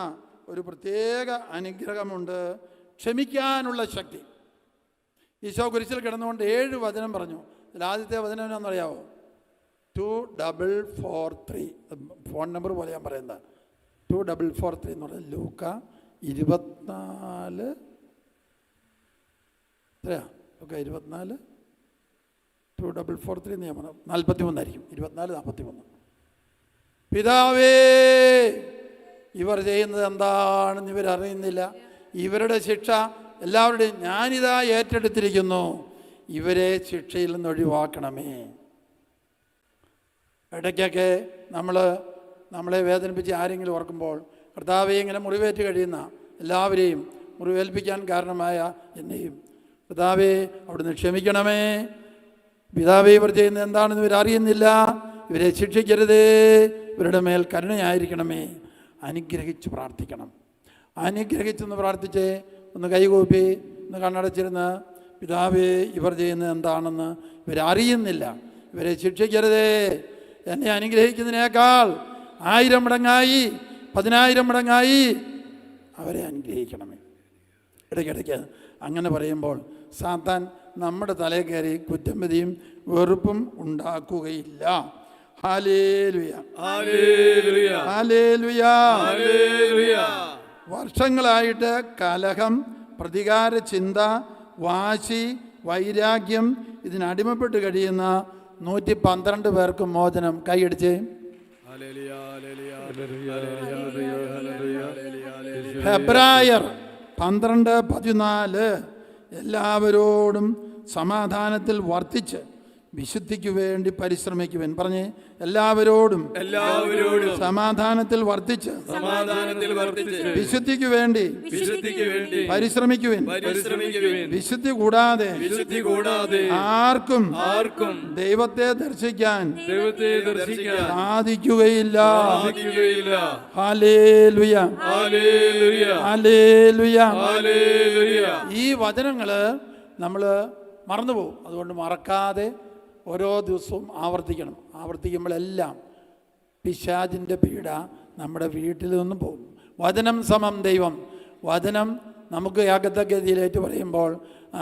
ഒരു പ്രത്യേക അനുഗ്രഹമുണ്ട്, ക്ഷമിക്കാനുള്ള ശക്തി. ഈശോ കുരിശിൽ കിടന്നുകൊണ്ട് 7 വചനം പറഞ്ഞു. അതിൽ ആദ്യത്തെ വചനം എന്നാണെന്നറിയാവോ? 2443. ഫോൺ നമ്പർ പോലെ ഞാൻ പറയുന്നത് 2443 എന്ന് പറഞ്ഞാൽ ലൂക്ക 24 എത്രയാ? ലൂക്ക 24 2443 എന്ന് ഞാൻ പറഞ്ഞു. 41 ആയിരിക്കും. 24-41. പിതാവേ, ഇവർ ചെയ്യുന്നത് എന്താണെന്ന് ഇവരറിയുന്നില്ല. ഇവരുടെ ശിക്ഷ എല്ലാവരുടെയും ഞാനിതാ ഏറ്റെടുത്തിരിക്കുന്നു. ഇവരെ ശിക്ഷയിൽ നിന്ന് ഒഴിവാക്കണമേ. ഇടയ്ക്കൊക്കെ നമ്മളെ വേദനിപ്പിച്ച് ആരെങ്കിലും ഓർക്കുമ്പോൾ, കർത്താവെ, ഇങ്ങനെ മുറിവേറ്റ് കഴിയുന്ന എല്ലാവരെയും, മുറിവേൽപ്പിക്കാൻ കാരണമായ എന്നെയും, കർത്താവെ അവിടുന്ന് ക്ഷമിക്കണമേ. പിതാവേ, ഇവർ ചെയ്യുന്നത് എന്താണെന്ന് ഇവരറിയുന്നില്ല. ഇവരെ ശിക്ഷിക്കരുതേ. ഇവരുടെ മേൽ കരുണയായിരിക്കണമേ. അനുഗ്രഹിച്ച് പ്രാർത്ഥിക്കണം. അനുഗ്രഹിച്ചെന്ന് പ്രാർത്ഥിച്ച് ഒന്ന് കൈകൂപ്പി ഒന്ന് കണ്ണടച്ചിരുന്ന്, പിതാവേ, ഇവർ ചെയ്യുന്നത് എന്താണെന്ന് ഇവരറിയുന്നില്ല. ഇവരെ ശിക്ഷിക്കരുതേ. എന്നെ അനുഗ്രഹിക്കുന്നതിനേക്കാൾ 1000 മടങ്ങായി 10,000 മടങ്ങായി അവരെ അനുഗ്രഹിക്കണമേ. ഇടയ്ക്കിടയ്ക്ക് അങ്ങനെ പറയുമ്പോൾ സാത്താൻ നമ്മുടെ തലയിൽ കയറി കുറ്റംപതിയും വെറുപ്പും ഉണ്ടാക്കുകയില്ല. ഹല്ലേലൂയ,
ഹല്ലേലൂയ,
ഹല്ലേലൂയ.
ഹല്ലേലൂയ.
വർഷങ്ങളായിട്ട് കലഹം, പ്രതികാര ചിന്ത, വാശി, വൈരാഗ്യം ഇതിനടിമപ്പെട്ട് കഴിയുന്ന 112 പേർക്ക് മോചനം. കൈയടിച്ച് ഹെബ്രായർ 12:14 എല്ലാവരോടും സമാധാനത്തിൽ വർത്തിച്ച് വിശുദ്ധിക്ക് വേണ്ടി പരിശ്രമിക്കുവാൻ പറഞ്ഞ്. എല്ലാവരോടും സമാധാനത്തിൽ വർത്തിച്ച് വിശുദ്ധിക്ക് വേണ്ടി പരിശ്രമിക്കുവാൻ. വിശുദ്ധി കൂടാതെ ആർക്കും ദൈവത്തെ ദർശിക്കാൻ സാധിക്കുകയില്ല. Hallelujah, hallelujah. ഈ വചനങ്ങള് നമ്മൾ മറന്നുപോകും. അതുകൊണ്ട് മറക്കാതെ ഓരോ ദിവസവും ആവർത്തിക്കണം. ആവർത്തിക്കുമ്പോഴെല്ലാം പിശാചിൻ്റെ പീഡ നമ്മുടെ വീട്ടിൽ നിന്നും പോകും. വചനം സമം ദൈവം. വചനം നമുക്ക് യാഗതഗതിയിലേറ്റ് പറയുമ്പോൾ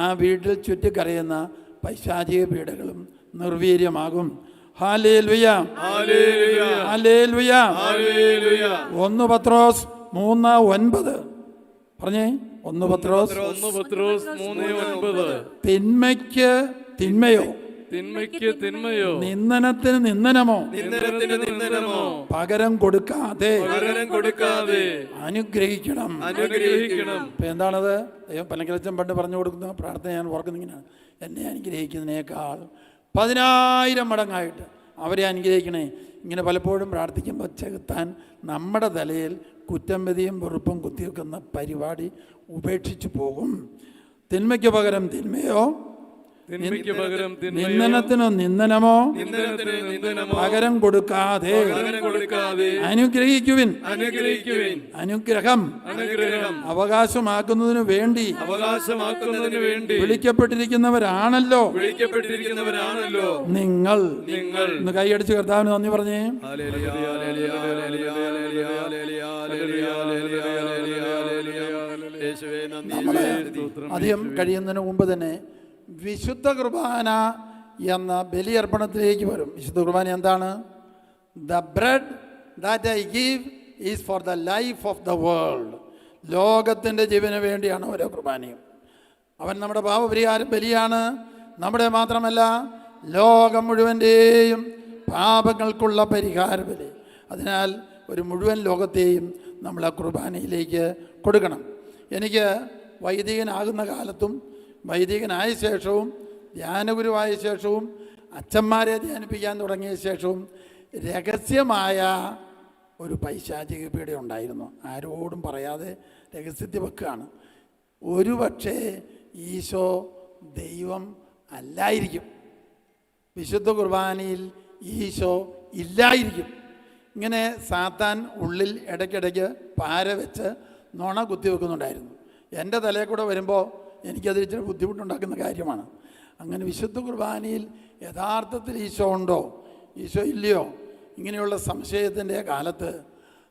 ആ വീട്ടിൽ ചുറ്റിക്കറിയുന്ന പൈശാചിക പീഡകളും നിർവീര്യമാകും. Hallelujah, hallelujah. 1 പത്രോസ് 3:9 പറഞ്ഞേ. 1 പത്രോസ്
3:9.
തിന്മയ്ക്ക് തിന്മയോ നിന്ദനത്തിന് നിന്ദനമോ പകരം കൊടുക്കാതെ അനുഗ്രഹിക്കണം. ഇപ്പൊ എന്താണത്? പനക്കലച്ചൻ പണ്ട് പറഞ്ഞു കൊടുക്കുന്ന പ്രാർത്ഥന ഞാൻ ഓർക്കുന്ന ഇങ്ങനെയാണ്: എന്നെ അനുഗ്രഹിക്കുന്നതിനേക്കാൾ 10,000 മടങ്ങായിട്ട് അവരെ അനുഗ്രഹിക്കണേ. ഇങ്ങനെ പലപ്പോഴും പ്രാർത്ഥിക്കുമ്പോൾ ചെകുത്താൻ നമ്മുടെ തലയിൽ കുറ്റംപതിയും വെറുപ്പും കുത്തിവെക്കുന്ന പരിപാടി ഉപേക്ഷിച്ചു പോകും. തിന്മയ്ക്ക് പകരം തിന്മയോ നിന്ദനത്തിനോ നിന്ദനമോ പകരം കൊടുക്കാതെ അനുഗ്രഹിക്കുവിൻ. അനുഗ്രഹം അവകാശമാക്കുന്നതിനു വേണ്ടി വിളിക്കപ്പെട്ടിരിക്കുന്നവരാണല്ലോ നിങ്ങൾ. ഇന്ന് കൈയടിച്ച് കർത്താവിന് നന്ദി പറഞ്ഞേ. അധികം കഴിയുന്നതിന് മുമ്പ് തന്നെ വിശുദ്ധ കുർബാന എന്ന ബലിയർപ്പണത്തിലേക്ക് വരും. വിശുദ്ധ കുർബാന എന്താണ്? The bread that I give is for the life of the world. ലോകത്തിൻ്റെ ജീവന് വേണ്ടിയാണ് ഓരോ കുർബാനയും. അവൻ നമ്മുടെ പാപപരിഹാരം ബലിയാണ്. നമ്മുടെ മാത്രമല്ല, ലോകം മുഴുവൻ്റെയും പാപങ്ങൾക്കുള്ള പരിഹാര ബലി. അതിനാൽ ഒരു മുഴുവൻ ലോകത്തെയും നമ്മൾ ആ കുർബാനയിലേക്ക് കൊടുക്കണം. എനിക്ക് വൈദികനാകുന്ന കാലത്തും വൈദികനായ ശേഷവും ധ്യാനഗുരുവായ ശേഷവും അച്ഛന്മാരെ ധ്യാനിപ്പിക്കാൻ തുടങ്ങിയ ശേഷവും രഹസ്യമായ ഒരു പൈശാചിക പീഡ ഉണ്ടായിരുന്നു. ആരോടും പറയാതെ രഹസ്യത്തിൽ വെക്കുകയാണ്. ഒരു പക്ഷേ ഈശോ ദൈവം അല്ലായിരിക്കും. വിശുദ്ധ കുർബാനയിൽ ഈശോ ഇല്ലായിരിക്കും. ഇങ്ങനെ സാത്താൻ ഉള്ളിൽ ഇടയ്ക്കിടയ്ക്ക് പാര വെച്ച് നുണ കുത്തിവെക്കുന്നുണ്ടായിരുന്നു. എൻ്റെ തലയിൽ കൂടെ വരുമ്പോൾ എനിക്കത് ഇച്ചിരി ബുദ്ധിമുട്ടുണ്ടാക്കുന്ന കാര്യമാണ്. അങ്ങനെ വിശുദ്ധ കുർബാനയിൽ യഥാർത്ഥത്തിൽ ഈശോ ഉണ്ടോ ഈശോ ഇല്ലയോ ഇങ്ങനെയുള്ള സംശയത്തിൻ്റെ കാലത്ത്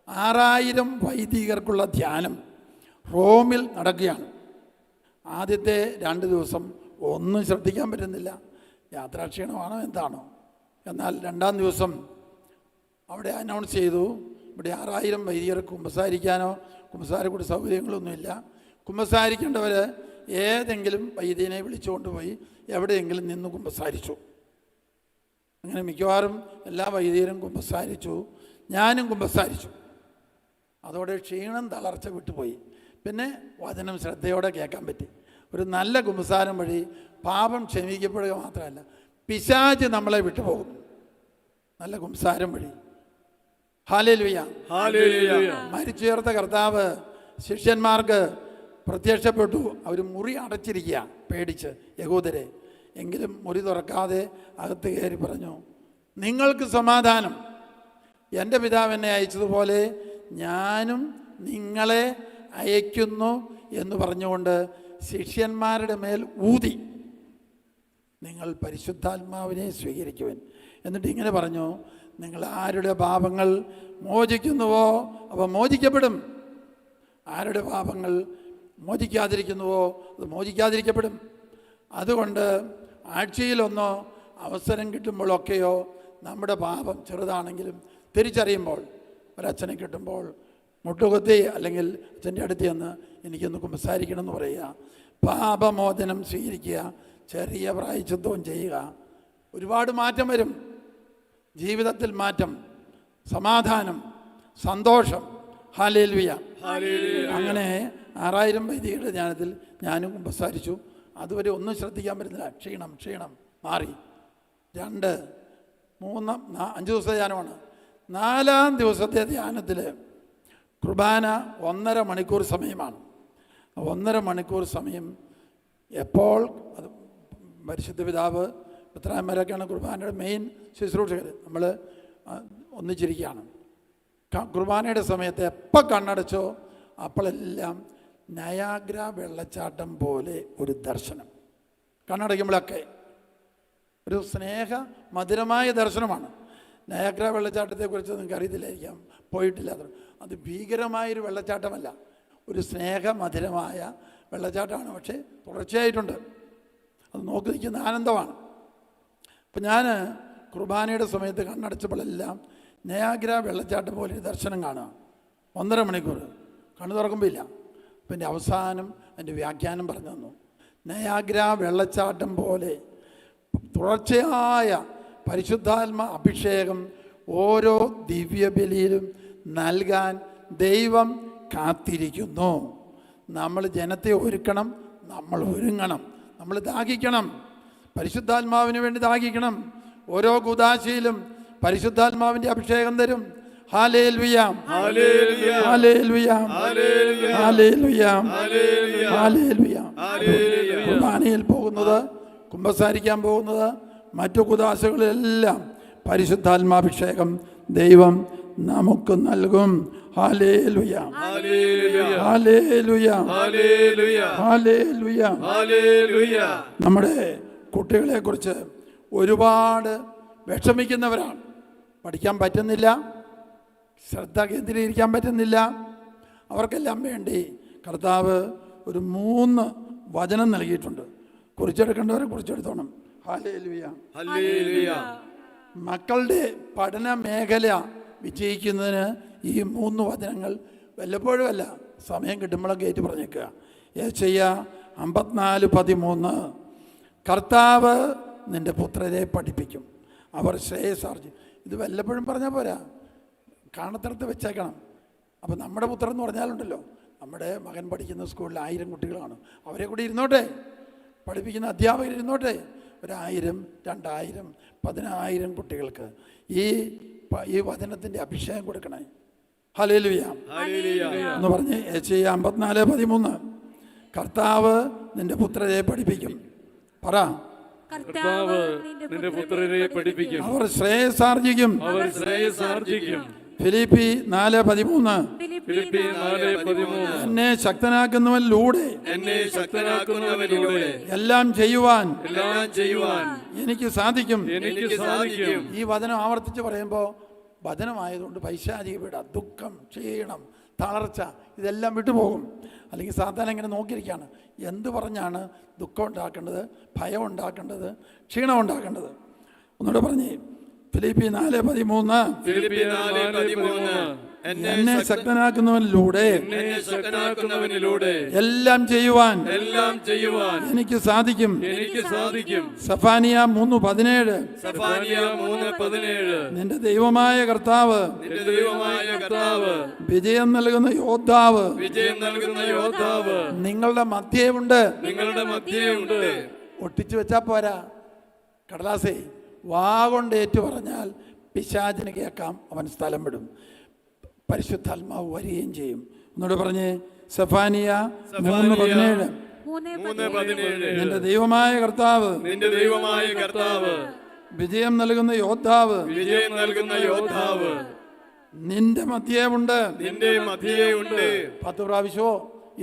6000 വൈദികർക്കുള്ള ധ്യാനം റോമിൽ നടക്കുകയാണ്. ആദ്യത്തെ 2 ദിവസം ഒന്നും ശ്രദ്ധിക്കാൻ പറ്റുന്നില്ല, യാത്രാക്ഷീണമാണോ എന്താണോ. എന്നാൽ 2-ാം ദിവസം അവിടെ അനൗൺസ് ചെയ്തു, ഇവിടെ 6000 വൈദികർക്ക് കുമ്പസാരിക്കാനോ കുമ്പസാരക്കൂടി സൗകര്യങ്ങളൊന്നുമില്ല. കുമ്പസാരിക്കേണ്ടവർ ഏതെങ്കിലും വൈദികനെ വിളിച്ചുകൊണ്ടുപോയി എവിടെയെങ്കിലും നിന്ന് കുമ്പസാരിച്ചു. അങ്ങനെ മിക്കവാറും എല്ലാ വൈദികരും കുമ്പസാരിച്ചു, ഞാനും കുമ്പസാരിച്ചു. അതോടെ ക്ഷീണം തളർച്ച വിട്ടുപോയി. പിന്നെ വചനം ശ്രദ്ധയോടെ കേൾക്കാൻ പറ്റി. ഒരു നല്ല കുമ്പസാരം വഴി പാപം ക്ഷമിക്കപ്പെടുക മാത്രമല്ല, പിശാച് നമ്മളെ വിട്ടുപോകുന്നു. നല്ല കുമ്പസാരം വഴി. ഹല്ലേലൂയ. മരിച്ചുയർത്ത കർത്താവ് ശിഷ്യന്മാർക്ക് പ്രത്യക്ഷപ്പെട്ടു. അവർ മുറി അടച്ചിരിക്കുക പേടിച്ച് യഹൂദരെ. എങ്കിലും മുറി തുറക്കാതെ അകത്ത് കയറി പറഞ്ഞു, നിങ്ങൾക്ക് സമാധാനം. എൻ്റെ പിതാവ് എന്നെ അയച്ചതുപോലെ ഞാനും നിങ്ങളെ അയക്കുന്നു എന്ന് പറഞ്ഞുകൊണ്ട് ശിഷ്യന്മാരുടെ മേൽ ഊതി, നിങ്ങൾ പരിശുദ്ധാത്മാവിനെ സ്വീകരിക്കുവാൻ. എന്നിട്ട് ഇങ്ങനെ പറഞ്ഞു, നിങ്ങൾ ആരുടെ പാപങ്ങൾ മോചിക്കുന്നുവോ അവ മോചിക്കപ്പെടും, ആരുടെ പാപങ്ങൾ മോചിക്കാതിരിക്കുന്നുവോ അത് മോചിക്കാതിരിക്കപ്പെടും. അതുകൊണ്ട് ആഴ്ചയിലൊന്നോ അവസരം കിട്ടുമ്പോഴൊക്കെയോ നമ്മുടെ പാപം ചെറുതാണെങ്കിലും തിരിച്ചറിയുമ്പോൾ, ഒരച്ഛനെ കിട്ടുമ്പോൾ മുട്ടുകുത്തി അല്ലെങ്കിൽ അച്ഛൻ്റെ അടുത്ത് ചെന്ന് എനിക്കൊന്ന് കുമ്പസാരിക്കണമെന്ന് പറയുക, പാപമോചനം സ്വീകരിക്കുക, ചെറിയ പ്രായശ്ചിത്തവും ചെയ്യുക. ഒരുപാട് മാറ്റം വരും ജീവിതത്തിൽ. മാറ്റം, സമാധാനം, സന്തോഷം. ഹല്ലേലൂയ. അങ്ങനെ 6000 വൈദികരുടെ ധ്യാനത്തിൽ ഞാനും കുമ്പസാരിച്ചു. അതുവരെ ഒന്നും ശ്രദ്ധിക്കാൻ പറ്റുന്നില്ല. ക്ഷീണം മാറി. 2, 3, 5 ദിവസത്തെ ധ്യാനമാണ്. 4-ാം ദിവസത്തെ ധ്യാനത്തിൽ കുർബാന 1.5 മണിക്കൂർ സമയമാണ്. 1.5 മണിക്കൂർ സമയം എപ്പോൾ അത് പരിശുദ്ധ പിതാവ് പിതാക്കന്മാരൊക്കെയാണ് കുർബാനയുടെ മെയിൻ ശുശ്രൂഷകർ. നമ്മൾ ഒന്നിച്ചിരിക്കുകയാണ്. കുർബാനയുടെ സമയത്ത് എപ്പോൾ കണ്ണടച്ചോ അപ്പോഴെല്ലാം നയാഗ്ര വെള്ളച്ചാട്ടം പോലെ ഒരു ദർശനം. കണ്ണടയ്ക്കുമ്പോഴൊക്കെ ഒരു സ്നേഹ മധുരമായ ദർശനമാണ്. നയാഗ്ര വെള്ളച്ചാട്ടത്തെക്കുറിച്ച് നിങ്ങൾക്ക് അറിയത്തില്ലായിരിക്കാം, പോയിട്ടില്ല. അത് ഭീകരമായൊരു വെള്ളച്ചാട്ടമല്ല, ഒരു സ്നേഹമധുരമായ വെള്ളച്ചാട്ടമാണ്. പക്ഷേ തുടർച്ചയായിട്ടുണ്ട്. അത് നോക്കി നിൽക്കുന്ന ആനന്ദമാണ്. അപ്പം ഞാൻ കുർബാനയുടെ സമയത്ത് കണ്ണടച്ചപ്പോഴെല്ലാം നയാഗ്ര വെള്ളച്ചാട്ടം പോലെ ഒരു ദർശനം കാണുക. 1.5 മണിക്കൂർ കണ്ണു തുറക്കുമ്പോൾ ഇല്ല. പിന്നെ അവസാനം എൻ്റെ വ്യാഖ്യാനം പറഞ്ഞു തന്നു. നയാഗ്ര വെള്ളച്ചാട്ടം പോലെ തുടർച്ചയായ പരിശുദ്ധാത്മ അഭിഷേകം ഓരോ ദിവ്യബലിയിലും നൽകാൻ ദൈവം കാത്തിരിക്കുന്നു. നമ്മൾ ജനത്തെ ഒരുക്കണം, നമ്മൾ ഒരുങ്ങണം, നമ്മൾ ദാഹിക്കണം, പരിശുദ്ധാത്മാവിന് വേണ്ടി ദാഹിക്കണം. ഓരോ കൂദാശയിലും പരിശുദ്ധാത്മാവിൻ്റെ അഭിഷേകം തരും. ഹല്ലേലൂയ, ഹല്ലേലൂയ, ഹല്ലേലൂയ, ഹല്ലേലൂയ, ഹല്ലേലൂയ. കുർബാനയിൽ പോകുന്നത്, കുമ്പസാരിക്കാൻ പോകുന്നത്, മറ്റു കുദാശകളിലെല്ലാം പരിശുദ്ധാത്മാഭിഷേകം ദൈവം നമുക്ക് നൽകും. ഹല്ലേലൂയ, ഹല്ലേലൂയ, ഹല്ലേലൂയ, ഹല്ലേലൂയ. നമ്മുടെ കുട്ടികളെക്കുറിച്ച് ഒരുപാട് വിഷമിക്കുന്നവരാണ്. പഠിക്കാൻ പറ്റുന്നില്ല, ശ്രദ്ധ കേന്ദ്രീകരിക്കാൻ പറ്റുന്നില്ല. അവർക്കെല്ലാം വേണ്ടി കർത്താവ് ഒരു 3 വചനം നൽകിയിട്ടുണ്ട്. കുറിച്ചെടുക്കേണ്ടവരെ കുറിച്ചെടുത്തോണം. ഹല്ലേലൂയ, ഹല്ലേലൂയ. മക്കളുടെ പഠന മേഖല വിജയിക്കുന്നതിന് ഈ 3 വചനങ്ങൾ വല്ലപ്പോഴും അല്ല, സമയം കിട്ടുമ്പോഴൊക്കെ ഏറ്റു പറഞ്ഞേക്കുക. യെശയ്യാ 54:13, കർത്താവ് നിൻ്റെ പുത്രരെ പഠിപ്പിക്കും, അവർ ശ്രേയസ്സാർജിക്കും. ഇത് വല്ലപ്പോഴും പറഞ്ഞാൽ പോരാ, കാണത്തിടത്ത് വെച്ചേക്കണം. അപ്പം നമ്മുടെ പുത്രൻ എന്ന് പറഞ്ഞാലുണ്ടല്ലോ, നമ്മുടെ മകൻ പഠിക്കുന്ന സ്കൂളിൽ 1000 കുട്ടികളാണ്. അവരെ കൂടി ഇരുന്നോട്ടെ, പഠിപ്പിക്കുന്ന അധ്യാപകർ ഇരുന്നോട്ടെ. 1000, 2000, 10,000 കുട്ടികൾക്ക് ഈ വചനത്തിൻ്റെ അഭിഷേകം കൊടുക്കണേ. ഹല്ലേലൂയ.
ഹല്ലേലൂയ.
എന്ന് പറഞ്ഞ് യെശയ്യാ 54:13 കർത്താവ് നിന്റെ പുത്രരെ പഠിപ്പിക്കും. പറ,
കർത്താവ് നിന്റെ പുത്രരെ പഠിപ്പിക്കും.
അവർ ശ്രേയസാർജിക്കും.
അവർ ശ്രേയസാർജിക്കും.
ഫിലിപ്പി 4:13
ഫിലിപ്പി 4:13
എന്നെ ശക്തനാക്കുന്നവനിലൂടെ
എന്നെ ശക്തനാക്കുന്നവനിലൂടെ
എല്ലാം ചെയ്യുവാൻ
എല്ലാം ചെയ്യുവാൻ
എനിക്ക് സാധിക്കും.
എനിക്ക് സാധിക്കും.
ഈ വചനം ആവർത്തിച്ച് പറയുമ്പോൾ വചനമായതുകൊണ്ട് പൈശാചിക പീഡ, ദുഃഖം, ക്ഷീണം, തളർച്ച ഇതെല്ലാം വിട്ടുപോകും. അല്ലെങ്കിൽ സാധാരണ ഇങ്ങനെ നോക്കിയിരിക്കുകയാണ്, എന്ത് പറഞ്ഞാണ് ദുഃഖം ഉണ്ടാക്കേണ്ടത്, ഭയം ഉണ്ടാക്കേണ്ടത്, ക്ഷീണം ഉണ്ടാക്കേണ്ടത്. ഒന്നുകൂടെ പറഞ്ഞേ, ഫിലിപ്പി 4:13
ഫിലിപ്പി 4:13
എന്നെ ശക്തനാക്കുന്നവനിലൂടെ
എന്നെ ശക്തനാക്കുന്നവനിലൂടെ
എല്ലാം ചെയ്യുവാൻ
എല്ലാം ചെയ്യുവാൻ
എനിക്ക് സാധിക്കും.
എനിക്ക് സാധിക്കും.
സഫാനിയ 3:17
സഫാനിയ 3:17
നിന്റെ ദൈവമായ കർത്താവ്
നിന്റെ ദൈവമായ കർത്താവ്
വിജയം നൽകുന്ന യോദ്ധാവ്
വിജയം നൽകുന്ന യോദ്ധാവ്
നിങ്ങളുടെ മധ്യേയുണ്ട്.
നിങ്ങളുടെ മധ്യയുണ്ട്.
ഒട്ടിച്ചു വെച്ചാ പോരാ, കടലാസേ വാ കൊണ്ട് ഏറ്റു പറഞ്ഞാൽ പിശാചിന് കേൾക്കാം, അവൻ സ്ഥലം വിടും. പരിശുദ്ധാത്മാവ് വരികയും ചെയ്യും. ഒന്നുകൂടെ പറഞ്ഞേ, സഫാനിയ 3:17
3:17
നിന്റെ ദൈവമായ കർത്താവ്
നിന്റെ ദൈവമായ കർത്താവ്
വിജയം നൽകുന്ന യോദ്ധാവ്
വിജയം നൽകുന്ന യോദ്ധാവ്
നിന്റെ മധ്യേയുണ്ട്.
നിന്റെ മധ്യയുണ്ട്.
10 പ്രാവശ്യമോ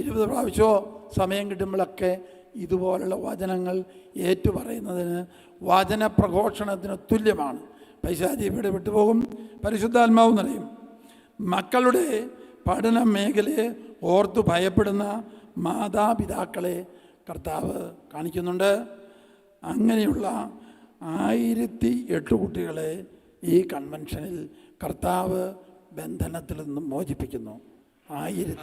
20 പ്രാവശ്യമോ സമയം കിട്ടുമ്പോഴൊക്കെ ഇതുപോലുള്ള വചനങ്ങൾ ഏറ്റുപറയുന്നതിന് വചന പ്രഘോഷണത്തിന് തുല്യമാണ്. പൈശാചി ഇവിടെ വിട്ടുപോകും, പരിശുദ്ധാത്മാവ് നിറയും. മക്കളുടെ പഠന മേഖലയെ ഓർത്തു ഭയപ്പെടുന്ന മാതാപിതാക്കളെ കർത്താവ് കാണിക്കുന്നുണ്ട്. അങ്ങനെയുള്ള 1008 കുട്ടികളെ ഈ കൺവെൻഷനിൽ കർത്താവ് ബന്ധനത്തിൽ നിന്നും മോചിപ്പിക്കുന്നു. 1008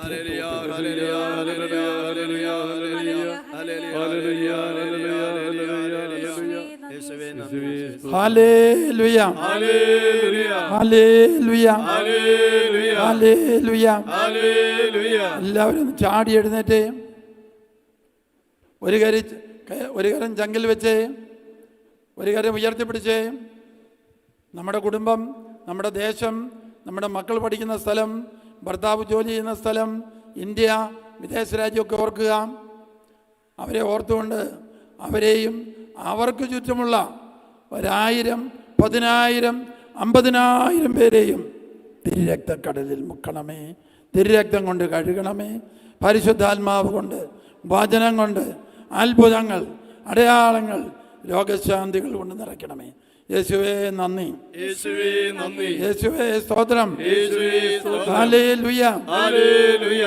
ഹല്ലേലൂയ, ഹല്ലേലൂയ, ഹല്ലേലൂയ. എല്ലാവരും ഒന്ന് ചാടി എഴുന്നേറ്റേ, ഒരു കരം ചങ്കിൽ വെച്ചേ, ഒരു കരം ഉയർത്തിപ്പിടിച്ചേ. നമ്മുടെ കുടുംബം, നമ്മുടെ ദേശം, നമ്മുടെ മക്കൾ പഠിക്കുന്ന സ്ഥലം, ഭർത്താവ് ജോലി ചെയ്യുന്ന സ്ഥലം, ഇന്ത്യ, വിദേശ രാജ്യമൊക്കെ ഓർക്കുക. അവരെ ഓർത്തുകൊണ്ട് അവരെയും അവർക്ക് ചുറ്റുമുള്ള 1000, 10,000, 50,000 പേരെയും തിരുരക്തക്കടലിൽ മുക്കണമേ, തിരുരക്തം കൊണ്ട് കഴുകണമേ. പരിശുദ്ധാത്മാവ് കൊണ്ട്, വചനം കൊണ്ട്, അത്ഭുതങ്ങൾ, അടയാളങ്ങൾ, രോഗശാന്തികൾ കൊണ്ട് നിറയ്ക്കണമേ. യേശുവേ നന്ദി,
യേശുവേ നന്ദി,
യേശുവേ സ്തോത്രം,
യേശുവേ സ്തോത്രം.
Hallelujah,
hallelujah.